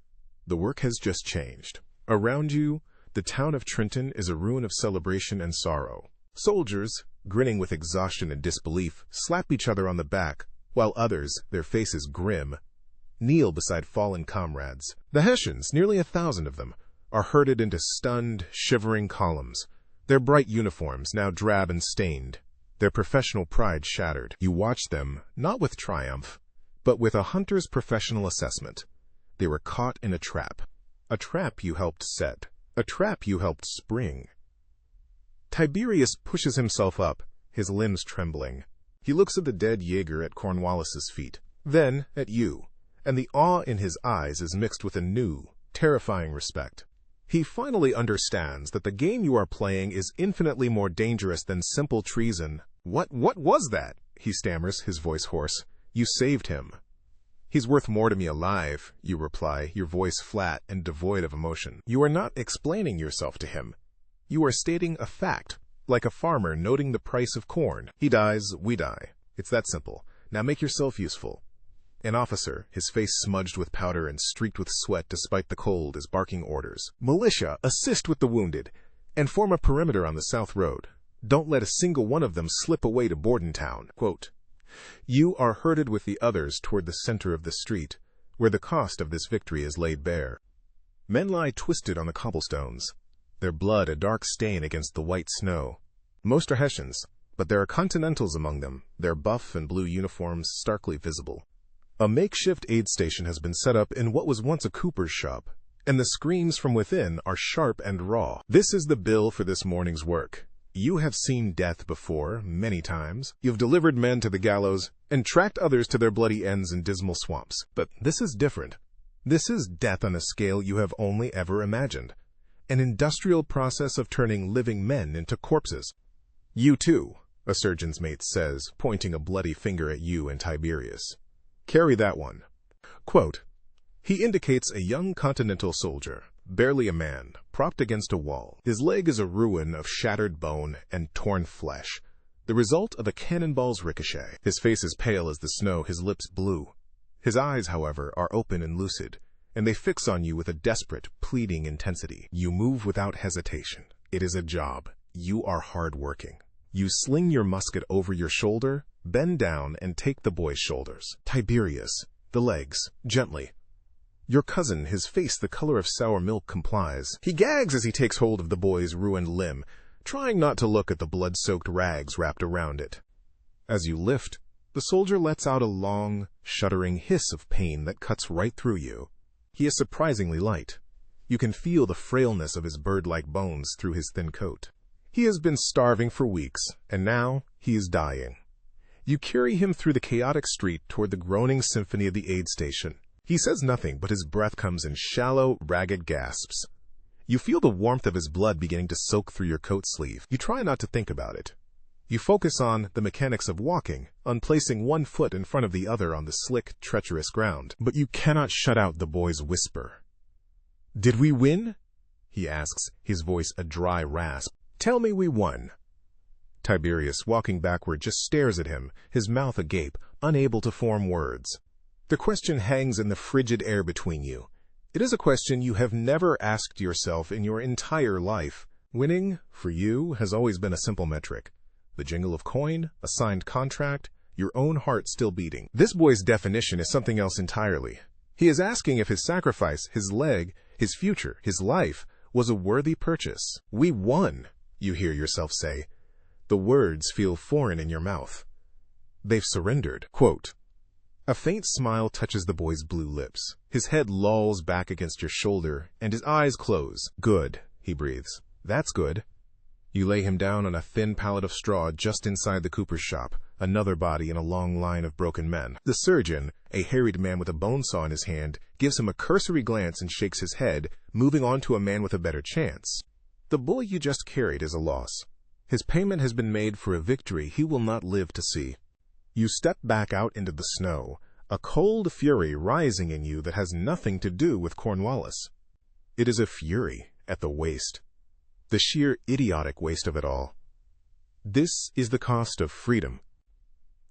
The work has just changed. Around you, the town of Trenton is a ruin of celebration and sorrow. Soldiers, grinning with exhaustion and disbelief, slap each other on the back, while others, their faces grim, kneel beside fallen comrades. The Hessians, nearly 1,000 of them, are herded into stunned, shivering columns, their bright uniforms now drab and stained, their professional pride shattered. You watch them, not with triumph, but with a hunter's professional assessment. They were caught in a trap you helped set, a trap you helped spring. Tiberius pushes himself up, his limbs trembling. He looks at the dead Jaeger at Cornwallis's feet, then at you, and the awe in his eyes is mixed with a new, terrifying respect. He finally understands that the game you are playing is infinitely more dangerous than simple treason. What was that? He stammers, his voice hoarse. You saved him. He's worth more to me alive, you reply, your voice flat and devoid of emotion. You are not explaining yourself to him. You are stating a fact, like a farmer noting the price of corn. He dies, we die. It's that simple. Now make yourself useful. An officer, his face smudged with powder and streaked with sweat despite the cold, is barking orders. Militia, assist with the wounded, and form a perimeter on the south road. Don't let a single one of them slip away to Bordentown. Quote, you are herded with the others toward the center of the street, where the cost of this victory is laid bare. Men lie twisted on the cobblestones, their blood a dark stain against the white snow. Most are Hessians, but there are Continentals among them, their buff and blue uniforms starkly visible. A makeshift aid station has been set up in what was once a cooper's shop, and the screams from within are sharp and raw. This is the bill for this morning's work. You have seen death before, many times. You've delivered men to the gallows and tracked others to their bloody ends in dismal swamps. But this is different. This is death on a scale you have only ever imagined. An industrial process of turning living men into corpses. You too, a surgeon's mate says, pointing a bloody finger at you and Tiberius. Carry that one. Quote, he indicates a young Continental soldier, barely a man, propped against a wall. His leg is a ruin of shattered bone and torn flesh, the result of a cannonball's ricochet. His face is pale as the snow, his lips blue. His eyes, however, are open and lucid, and they fix on you with a desperate, pleading intensity. You move without hesitation. It is a job. You are hard-working. You sling your musket over your shoulder, bend down, and take the boy's shoulders. Tiberius, the legs, gently. Your cousin, his face the color of sour milk, complies. He gags as he takes hold of the boy's ruined limb, trying not to look at the blood-soaked rags wrapped around it. As you lift, the soldier lets out a long, shuddering hiss of pain that cuts right through you. He is surprisingly light. You can feel the frailness of his bird-like bones through his thin coat. He has been starving for weeks, and now he is dying. You carry him through the chaotic street toward the groaning symphony of the aid station. He says nothing, but his breath comes in shallow, ragged gasps. You feel the warmth of his blood beginning to soak through your coat sleeve. You try not to think about it. You focus on the mechanics of walking, on placing one foot in front of the other on the slick, treacherous ground. But you cannot shut out the boy's whisper. "Did we win?" he asks, his voice a dry rasp. "Tell me we won." Tiberius, walking backward, just stares at him, his mouth agape, unable to form words. The question hangs in the frigid air between you. It is a question you have never asked yourself in your entire life. Winning, for you, has always been a simple metric. The jingle of coin, a signed contract, your own heart still beating. This boy's definition is something else entirely. He is asking if his sacrifice, his leg, his future, his life, was a worthy purchase. "We won," you hear yourself say. The words feel foreign in your mouth. They've surrendered. Quote, a faint smile touches the boy's blue lips. His head lolls back against your shoulder, and his eyes close. "Good," he breathes. "That's good." You lay him down on a thin pallet of straw just inside the cooper's shop, another body in a long line of broken men. The surgeon, a harried man with a bone saw in his hand, gives him a cursory glance and shakes his head, moving on to a man with a better chance. The boy you just carried is a loss. His payment has been made for a victory he will not live to see. You step back out into the snow, a cold fury rising in you that has nothing to do with Cornwallis. It is a fury at the waste. The sheer idiotic waste of it all. This is the cost of freedom.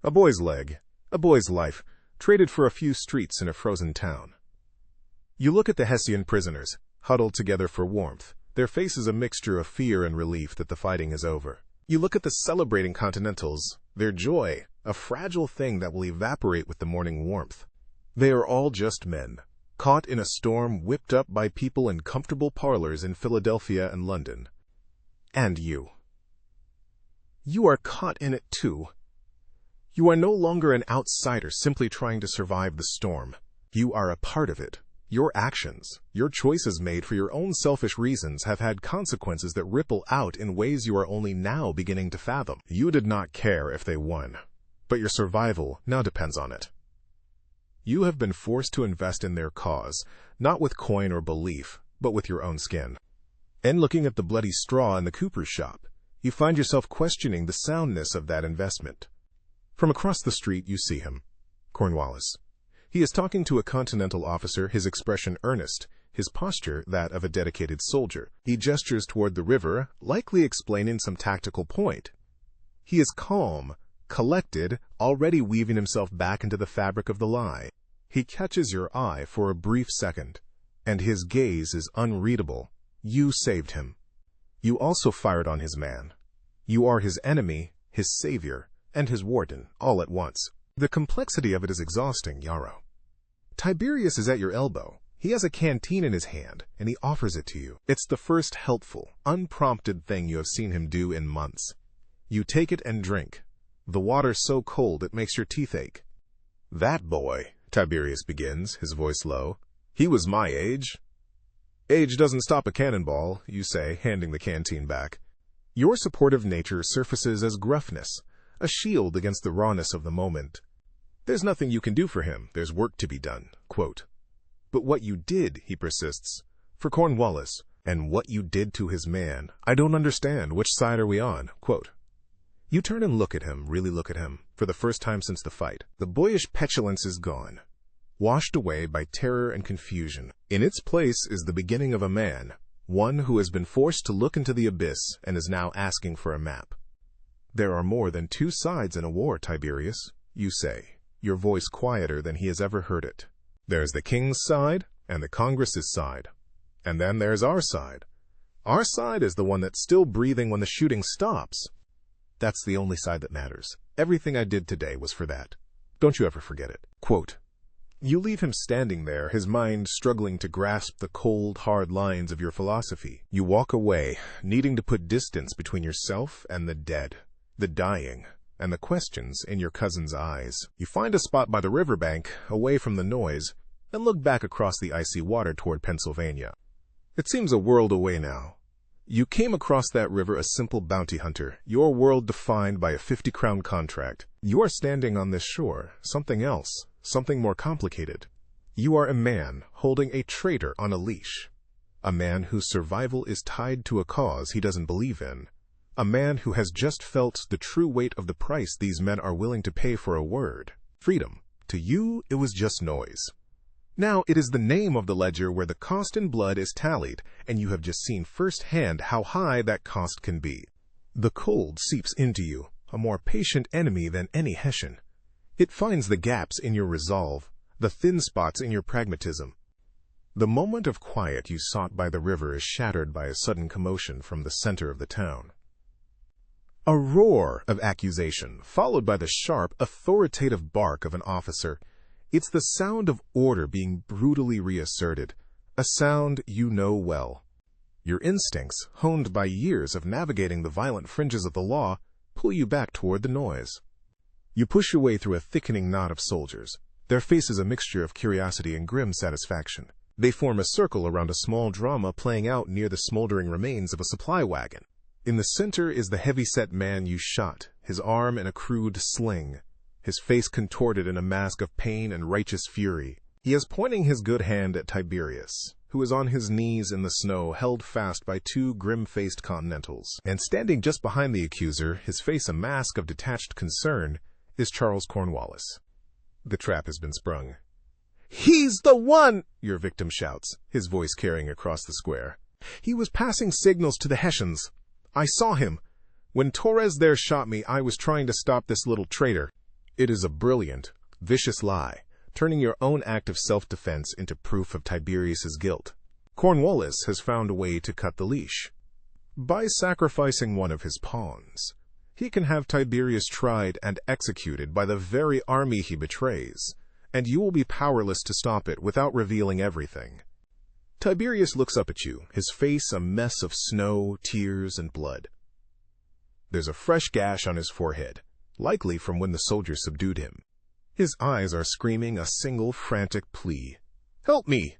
A boy's leg, a boy's life, traded for a few streets in a frozen town. You look at the Hessian prisoners, huddled together for warmth, their faces a mixture of fear and relief that the fighting is over. You look at the celebrating Continentals, their joy, a fragile thing that will evaporate with the morning warmth. They are all just men, caught in a storm whipped up by people in comfortable parlors in Philadelphia and London. And you. You are caught in it too. You are no longer an outsider simply trying to survive the storm. You are a part of it. Your actions, your choices made for your own selfish reasons have had consequences that ripple out in ways you are only now beginning to fathom. You did not care if they won, but your survival now depends on it. You have been forced to invest in their cause, not with coin or belief, but with your own skin. And looking at the bloody straw in the cooper's shop, you find yourself questioning the soundness of that investment. From across the street you see him, Cornwallis. He is talking to a Continental officer, his expression earnest, his posture that of a dedicated soldier. He gestures toward the river, likely explaining some tactical point. He is calm, collected, already weaving himself back into the fabric of the lie. He catches your eye for a brief second, and his gaze is unreadable. You saved him. You also fired on his man. You are his enemy, his savior, and his warden, all at once. The complexity of it is exhausting, Yarrow. Tiberius is at your elbow. He has a canteen in his hand, and he offers it to you. It's the first helpful, unprompted thing you have seen him do in months. You take it and drink. The water's so cold it makes your teeth ache. "That boy," Tiberius begins, his voice low, "he was my age." "Age doesn't stop a cannonball," you say, handing the canteen back. Your supportive nature surfaces as gruffness, a shield against the rawness of the moment. "There's nothing you can do for him. There's work to be done." Quote, "But what you did," he persists, "for Cornwallis, and what you did to his man, I don't understand. Which side are we on?" Quote, you turn and look at him, really look at him, for the first time since the fight. The boyish petulance is gone, washed away by terror and confusion. In its place is the beginning of a man, one who has been forced to look into the abyss and is now asking for a map. "There are more than two sides in a war, Tiberius," you say, your voice quieter than he has ever heard it. "There's the king's side and the Congress's side. And then there's our side. Our side is the one that's still breathing when the shooting stops. That's the only side that matters. Everything I did today was for that. Don't you ever forget it." Quote, you leave him standing there, his mind struggling to grasp the cold, hard lines of your philosophy. You walk away, needing to put distance between yourself and the dead, the dying, and the questions in your cousin's eyes. You find a spot by the riverbank, away from the noise, and look back across the icy water toward Pennsylvania. It seems a world away now. You came across that river a simple bounty hunter, your world defined by a 50-crown contract. You are standing on this shore, something else, something more complicated. You are a man holding a traitor on a leash, a man whose survival is tied to a cause he doesn't believe in. A man who has just felt the true weight of the price these men are willing to pay for a word. Freedom. To you, it was just noise. Now it is the name of the ledger where the cost in blood is tallied, and you have just seen firsthand how high that cost can be. The cold seeps into you, a more patient enemy than any Hessian. It finds the gaps in your resolve, the thin spots in your pragmatism. The moment of quiet you sought by the river is shattered by a sudden commotion from the center of the town. A roar of accusation, followed by the sharp, authoritative bark of an officer. It's the sound of order being brutally reasserted, a sound you know well. Your instincts, honed by years of navigating the violent fringes of the law, pull you back toward the noise. You push your way through a thickening knot of soldiers, their faces a mixture of curiosity and grim satisfaction. They form a circle around a small drama playing out near the smoldering remains of a supply wagon. In the center is the heavy-set man you shot, his arm in a crude sling, his face contorted in a mask of pain and righteous fury. He is pointing his good hand at Tiberius, who is on his knees in the snow, held fast by two grim-faced Continentals. And standing just behind the accuser, his face a mask of detached concern, is Charles Cornwallis. The trap has been sprung. "He's the one!" your victim shouts, his voice carrying across the square. "He was passing signals to the Hessians. I saw him. When Torres there shot me, I was trying to stop this little traitor." It is a brilliant, vicious lie, turning your own act of self-defense into proof of Tiberius's guilt. Cornwallis has found a way to cut the leash. By sacrificing one of his pawns, he can have Tiberius tried and executed by the very army he betrays, and you will be powerless to stop it without revealing everything. Tiberius looks up at you, his face a mess of snow, tears, and blood. There's a fresh gash on his forehead, likely from when the soldiers subdued him. His eyes are screaming a single frantic plea. "Help me!"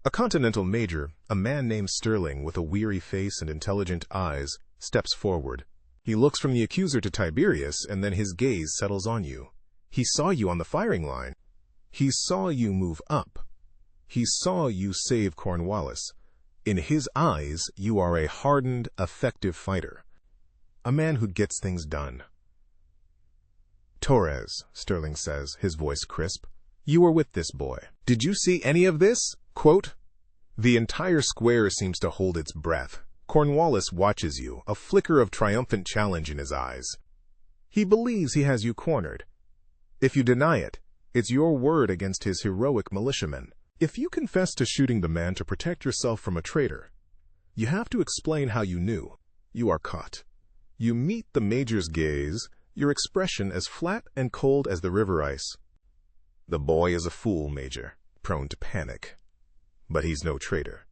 A Continental major, a man named Sterling with a weary face and intelligent eyes, steps forward. He looks from the accuser to Tiberius, and then his gaze settles on you. He saw you on the firing line. He saw you move up. He saw you save Cornwallis. In his eyes, you are a hardened, effective fighter. A man who gets things done. "Torres," Sterling says, his voice crisp, "you were with this boy. Did you see any of this?" Quote, "The entire square seems to hold its breath. Cornwallis watches you, a flicker of triumphant challenge in his eyes. He believes he has you cornered. If you deny it, it's your word against his heroic militiamen. If you confess to shooting the man to protect yourself from a traitor, you have to explain how you knew. You are caught. You meet the major's gaze, your expression as flat and cold as the river ice. The boy is a fool, Major, prone to panic. But he's no traitor.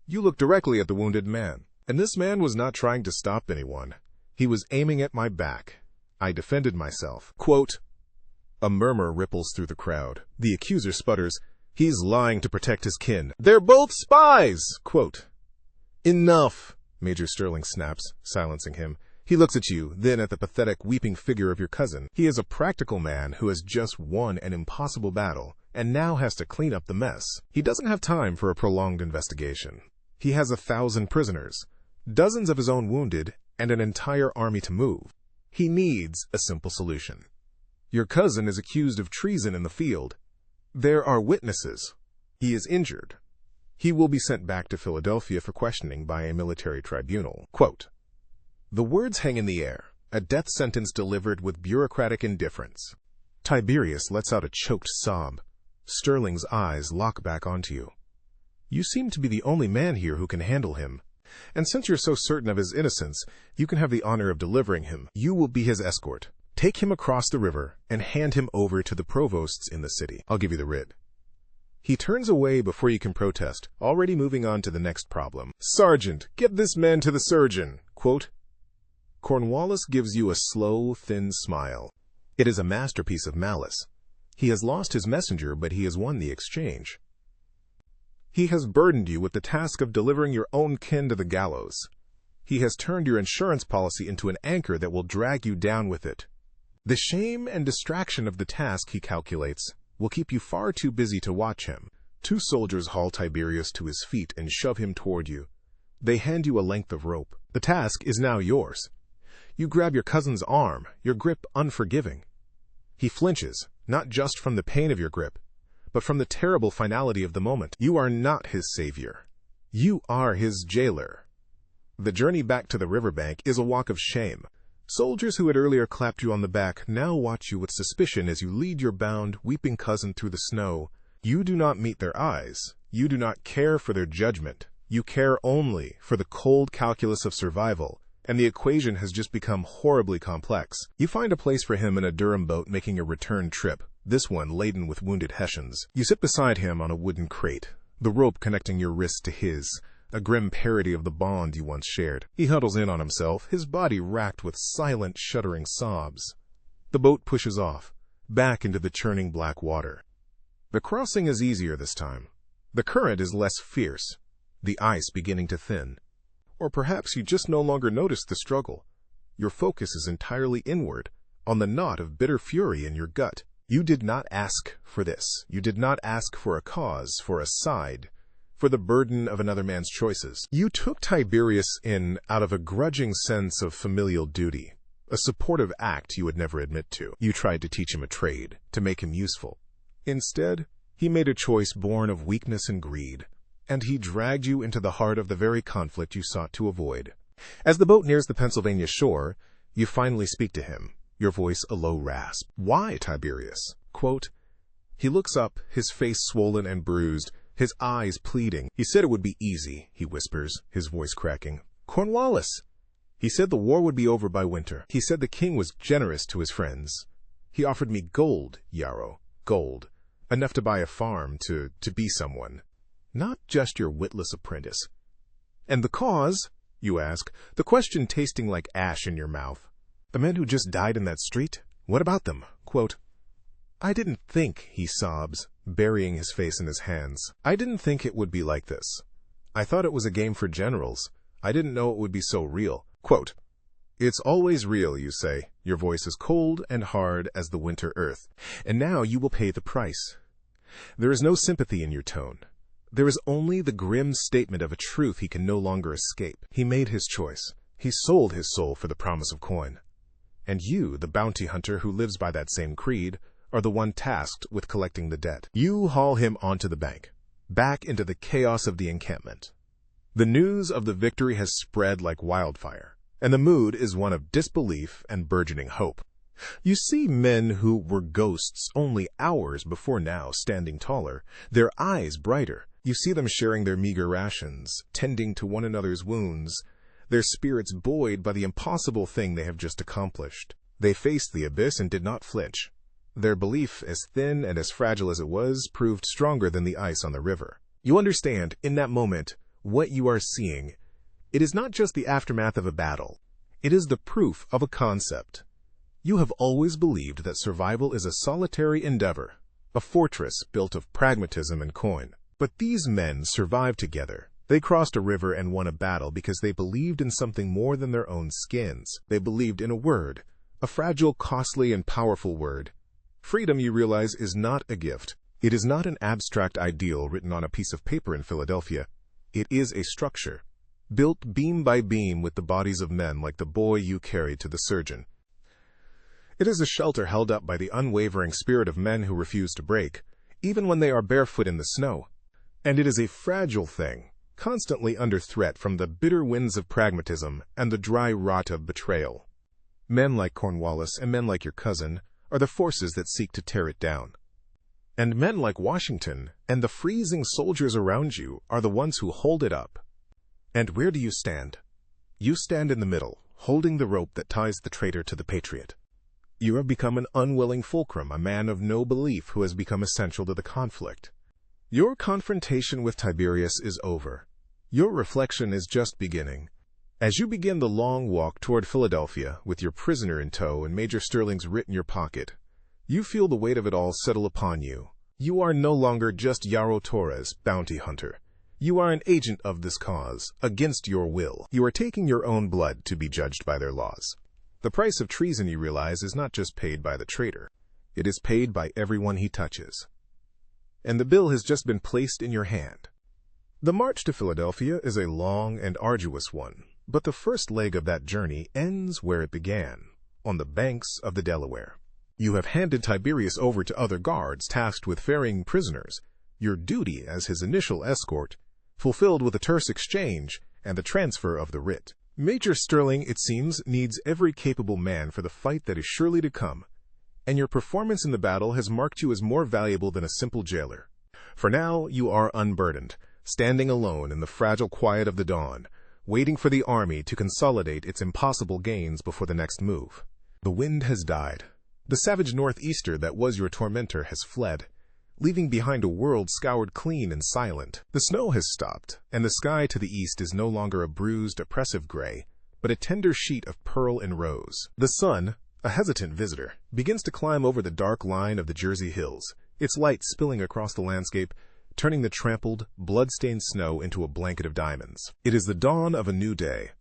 You look directly at the wounded man, and this man was not trying to stop anyone. He was aiming at my back. I defended myself." Quote, a murmur ripples through the crowd. The accuser sputters, "He's lying to protect his kin. They're both spies!" Quote, "Enough!" Major Sterling snaps, silencing him. He looks at you, then at the pathetic, weeping figure of your cousin. He is a practical man who has just won an impossible battle, and now has to clean up the mess. He doesn't have time for a prolonged investigation. He has 1,000 prisoners, dozens of his own wounded, and an entire army to move. He needs a simple solution. Your cousin is accused of treason in the field. There are witnesses. He is injured. He will be sent back to Philadelphia for questioning by a military tribunal." Quote, the words hang in the air, a death sentence delivered with bureaucratic indifference. Tiberius lets out a choked sob. Sterling's eyes lock back onto you. You seem to be the only man here who can handle him. And since you're so certain of his innocence, you can have the honor of delivering him. You will be his escort. Take him across the river and hand him over to the provosts in the city. I'll give you the writ. He turns away before you can protest, already moving on to the next problem. "Sergeant, get this man to the surgeon." Quote, Cornwallis gives you a slow, thin smile. It is a masterpiece of malice. He has lost his messenger, but he has won the exchange. He has burdened you with the task of delivering your own kin to the gallows. He has turned your insurance policy into an anchor that will drag you down with it. The shame and distraction of the task, he calculates, will keep you far too busy to watch him. 2 soldiers haul Tiberius to his feet and shove him toward you. They hand you a length of rope. The task is now yours. You grab your cousin's arm, your grip unforgiving. He flinches, not just from the pain of your grip, but from the terrible finality of the moment. You are not his savior. You are his jailer. The journey back to the riverbank is a walk of shame. Soldiers who had earlier clapped you on the back now watch you with suspicion as you lead your bound, weeping cousin through the snow. You do not meet their eyes. You do not care for their judgment. You care only for the cold calculus of survival, and the equation has just become horribly complex. You find a place for him in a Durham boat making a return trip, this one laden with wounded Hessians. You sit beside him on a wooden crate, the rope connecting your wrist to his, a grim parody of the bond you once shared. He huddles in on himself, his body racked with silent, shuddering sobs. The boat pushes off, back into the churning black water. The crossing is easier this time. The current is less fierce, the ice beginning to thin. Or perhaps you just no longer notice the struggle. Your focus is entirely inward, on the knot of bitter fury in your gut. You did not ask for this. You did not ask for a cause, for a side, for the burden of another man's choices. You took Tiberius in out of a grudging sense of familial duty, a supportive act you would never admit to. You tried to teach him a trade, to make him useful. Instead, he made a choice born of weakness and greed, and he dragged you into the heart of the very conflict you sought to avoid. As the boat nears the Pennsylvania shore, you finally speak to him, your voice a low rasp. Why, Tiberius? Quote, he looks up, his face swollen and bruised, his eyes pleading. He said it would be easy, he whispers, his voice cracking. Cornwallis! He said the war would be over by winter. He said the king was generous to his friends. He offered me gold, Yarrow, gold, enough to buy a farm, to be someone. Not just your witless apprentice. And the cause, you ask, the question tasting like ash in your mouth. The men who just died in that street? What about them? Quote, I didn't think, he sobs, burying his face in his hands. I didn't think it would be like this. I thought it was a game for generals. I didn't know it would be so real. Quote, it's always real, you say. Your voice is cold and hard as the winter earth. And now you will pay the price. There is no sympathy in your tone. There is only the grim statement of a truth he can no longer escape. He made his choice. He sold his soul for the promise of coin. And you, the bounty hunter who lives by that same creed, are the one tasked with collecting the debt. You haul him onto the bank, back into the chaos of the encampment. The news of the victory has spread like wildfire, and the mood is one of disbelief and burgeoning hope. You see men who were ghosts only hours before now standing taller, their eyes brighter. You see them sharing their meager rations, tending to one another's wounds, their spirits buoyed by the impossible thing they have just accomplished. They faced the abyss and did not flinch. Their belief, as thin and as fragile as it was, proved stronger than the ice on the river. You understand, in that moment, what you are seeing. It is not just the aftermath of a battle. It is the proof of a concept. You have always believed that survival is a solitary endeavor, a fortress built of pragmatism and coin. But these men survived together. They crossed a river and won a battle because they believed in something more than their own skins. They believed in a word, a fragile, costly, and powerful word. Freedom, you realize, is not a gift. It is not an abstract ideal written on a piece of paper in Philadelphia. It is a structure, built beam by beam with the bodies of men like the boy you carried to the surgeon. It is a shelter held up by the unwavering spirit of men who refuse to break, even when they are barefoot in the snow. And it is a fragile thing, constantly under threat from the bitter winds of pragmatism and the dry rot of betrayal. Men like Cornwallis and men like your cousin are the forces that seek to tear it down. And men like Washington and the freezing soldiers around you are the ones who hold it up. And where do you stand? You stand in the middle, holding the rope that ties the traitor to the patriot. You have become an unwilling fulcrum, a man of no belief who has become essential to the conflict. Your confrontation with Tiberius is over. Your reflection is just beginning. As you begin the long walk toward Philadelphia, with your prisoner in tow and Major Sterling's writ in your pocket, you feel the weight of it all settle upon you. You are no longer just Yarrow Torres, bounty hunter. You are an agent of this cause, against your will. You are taking your own blood to be judged by their laws. The price of treason, you realize, is not just paid by the traitor. It is paid by everyone he touches. And the bill has just been placed in your hand. The march to Philadelphia is a long and arduous one, but the first leg of that journey ends where it began, on the banks of the Delaware. You have handed Tiberius over to other guards tasked with ferrying prisoners, your duty as his initial escort, fulfilled with a terse exchange and the transfer of the writ. Major Sterling, it seems, needs every capable man for the fight that is surely to come, and your performance in the battle has marked you as more valuable than a simple jailer. For now, you are unburdened, standing alone in the fragile quiet of the dawn, waiting for the army to consolidate its impossible gains before the next move. The wind has died. The savage northeaster that was your tormentor has fled, leaving behind a world scoured clean and silent. The snow has stopped, and the sky to the east is no longer a bruised, oppressive gray, but a tender sheet of pearl and rose. The sun, a hesitant visitor, begins to climb over the dark line of the Jersey hills, its light spilling across the landscape, turning the trampled, blood-stained snow into a blanket of diamonds. It is the dawn of a new day.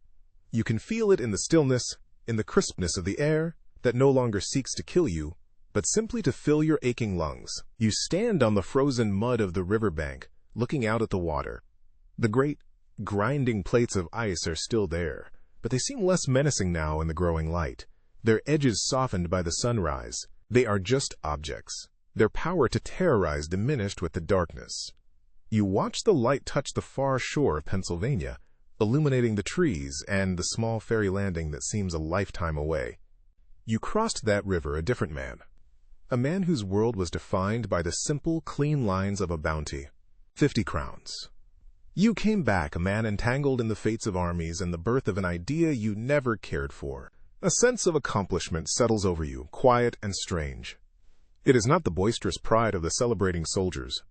You can feel it in the stillness, in the crispness of the air that no longer seeks to kill you, but simply to fill your aching lungs. You stand on the frozen mud of the riverbank, looking out at the water. The great, grinding plates of ice are still there, but they seem less menacing now in the growing light, their edges softened by the sunrise. They are just objects, their power to terrorize diminished with the darkness. You watch the light touch the far shore of Pennsylvania, illuminating the trees and the small ferry landing that seems a lifetime away. You crossed that river a different man, a man whose world was defined by the simple, clean lines of a bounty. 50 crowns. You came back a man entangled in the fates of armies and the birth of an idea you never cared for. A sense of accomplishment settles over you, quiet and strange. It is not the boisterous pride of the celebrating soldiers.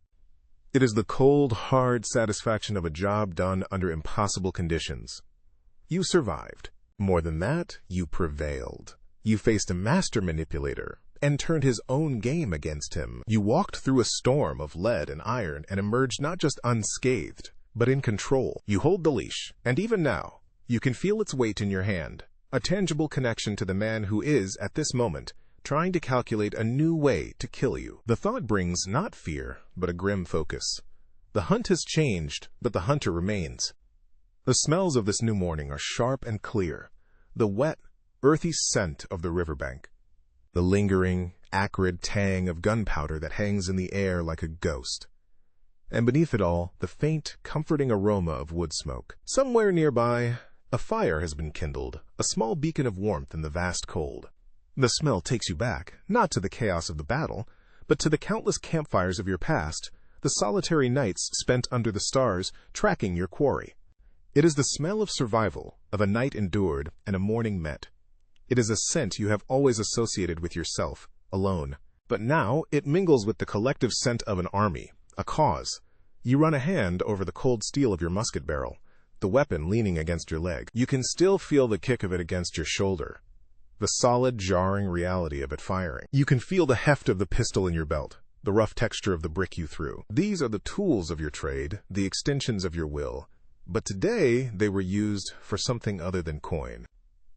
It is the cold, hard satisfaction of a job done under impossible conditions. You survived. More than that, you prevailed. You faced a master manipulator and turned his own game against him. You walked through a storm of lead and iron and emerged not just unscathed, but in control. You hold the leash, and even now, you can feel its weight in your hand, a tangible connection to the man who is, at this moment, trying to calculate a new way to kill you. The thought brings not fear, but a grim focus. The hunt has changed, but the hunter remains. The smells of this new morning are sharp and clear. The wet, earthy scent of the riverbank. The lingering, acrid tang of gunpowder that hangs in the air like a ghost. And beneath it all, the faint, comforting aroma of wood smoke. Somewhere nearby, a fire has been kindled, a small beacon of warmth in the vast cold. The smell takes you back, not to the chaos of the battle, but to the countless campfires of your past, the solitary nights spent under the stars, tracking your quarry. It is the smell of survival, of a night endured and a morning met. It is a scent you have always associated with yourself, alone. But now it mingles with the collective scent of an army, a cause. You run a hand over the cold steel of your musket barrel, the weapon leaning against your leg. You can still feel the kick of it against your shoulder, the solid, jarring reality of it firing. You can feel the heft of the pistol in your belt, the rough texture of the brick you threw. These are the tools of your trade, the extensions of your will. But today they were used for something other than coin.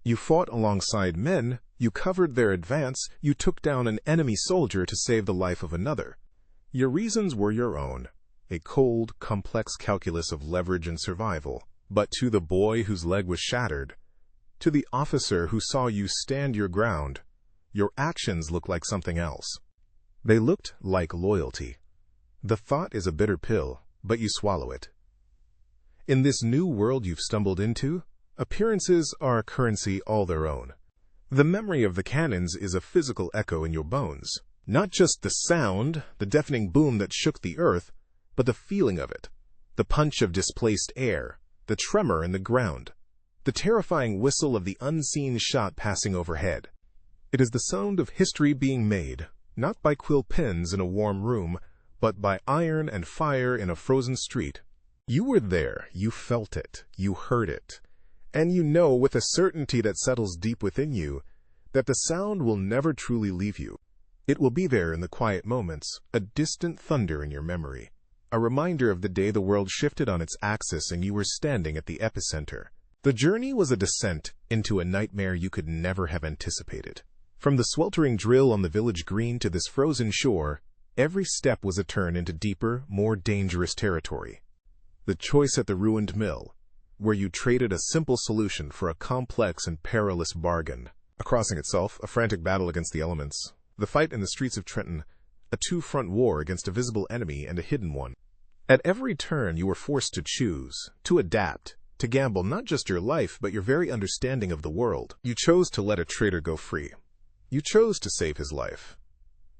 You fought alongside men, you covered their advance, you took down an enemy soldier to save the life of another. Your reasons were your own, a cold, complex calculus of leverage and survival. But to the boy whose leg was shattered, to the officer who saw you stand your ground, your actions looked like something else. They looked like loyalty. The thought is a bitter pill, but you swallow it. In this new world you've stumbled into, appearances are a currency all their own. The memory of the cannons is a physical echo in your bones. Not just the sound, the deafening boom that shook the earth, but the feeling of it. The punch of displaced air, the tremor in the ground, the terrifying whistle of the unseen shot passing overhead. It is the sound of history being made, not by quill pens in a warm room, but by iron and fire in a frozen street. You were there, you felt it, you heard it. And you know with a certainty that settles deep within you that the sound will never truly leave you. It will be there in the quiet moments, a distant thunder in your memory, a reminder of the day the world shifted on its axis and you were standing at the epicenter. The journey was a descent into a nightmare you could never have anticipated. From the sweltering drill on the village green to this frozen shore, every step was a turn into deeper, more dangerous territory. The choice at the ruined mill, where you traded a simple solution for a complex and perilous bargain. A crossing itself, a frantic battle against the elements. The fight in the streets of Trenton, a two-front war against a visible enemy and a hidden one. At every turn you were forced to choose, to adapt, to gamble not just your life but your very understanding of the world. You chose to let a traitor go free. You chose to save his life.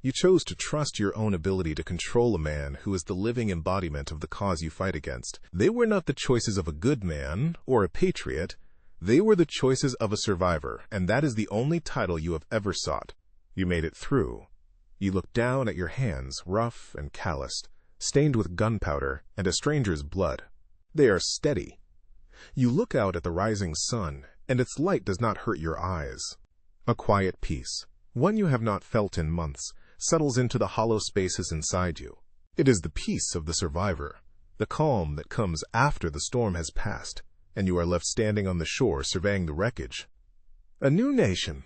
You chose to trust your own ability to control a man who is the living embodiment of the cause you fight against. They were not the choices of a good man or a patriot. They were the choices of a survivor, and that is the only title you have ever sought. You made it through. You looked down at your hands, rough and calloused, stained with gunpowder and a stranger's blood. They are steady. You look out at the rising sun, and its light does not hurt your eyes. A quiet peace, one you have not felt in months, settles into the hollow spaces inside you. It is the peace of the survivor, the calm that comes after the storm has passed, and you are left standing on the shore surveying the wreckage. A new nation.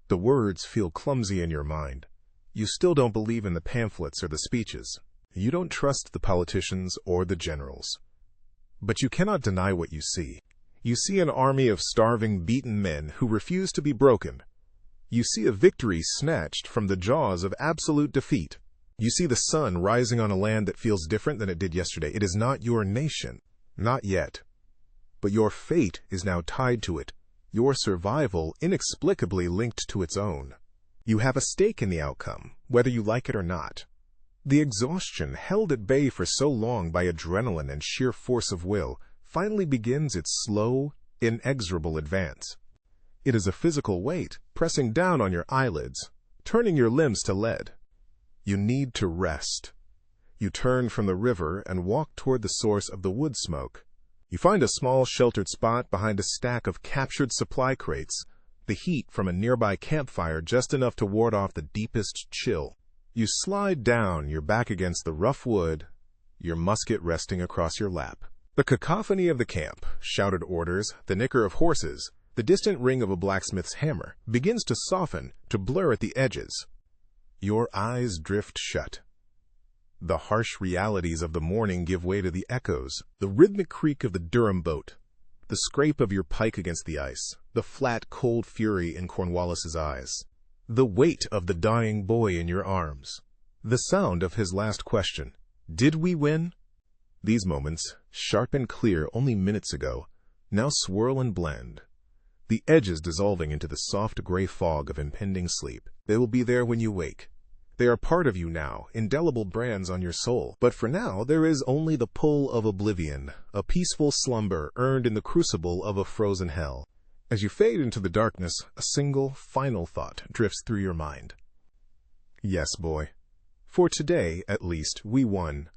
The words feel clumsy in your mind. You still don't believe in the pamphlets or the speeches. You don't trust the politicians or the generals. But you cannot deny what you see. You see an army of starving, beaten men who refuse to be broken. You see a victory snatched from the jaws of absolute defeat. You see the sun rising on a land that feels different than it did yesterday. It is not your nation. Not yet. But your fate is now tied to it. Your survival inexplicably linked to its own. You have a stake in the outcome, whether you like it or not. The exhaustion held at bay for so long by adrenaline and sheer force of will finally begins its slow, inexorable advance. It is a physical weight pressing down on your eyelids, turning your limbs to lead. You need to rest. You turn from the river and walk toward the source of the wood smoke. You find a small sheltered spot behind a stack of captured supply crates, the heat from a nearby campfire just enough to ward off the deepest chill. You slide down, your back against the rough wood, your musket resting across your lap. The cacophony of the camp, shouted orders, the nicker of horses, the distant ring of a blacksmith's hammer, begins to soften, to blur at the edges. Your eyes drift shut. The harsh realities of the morning give way to the echoes, the rhythmic creak of the Durham boat, the scrape of your pike against the ice, the flat, cold fury in Cornwallis's eyes, the weight of the dying boy in your arms, the sound of his last question, "Did we win?" These moments, sharp and clear only minutes ago, now swirl and blend, the edges dissolving into the soft gray fog of impending sleep. They will be there when you wake. They are part of you now, indelible brands on your soul. But for now, there is only the pull of oblivion, a peaceful slumber earned in the crucible of a frozen hell. As you fade into the darkness, a single, final thought drifts through your mind. Yes, boy. For today, at least, we won.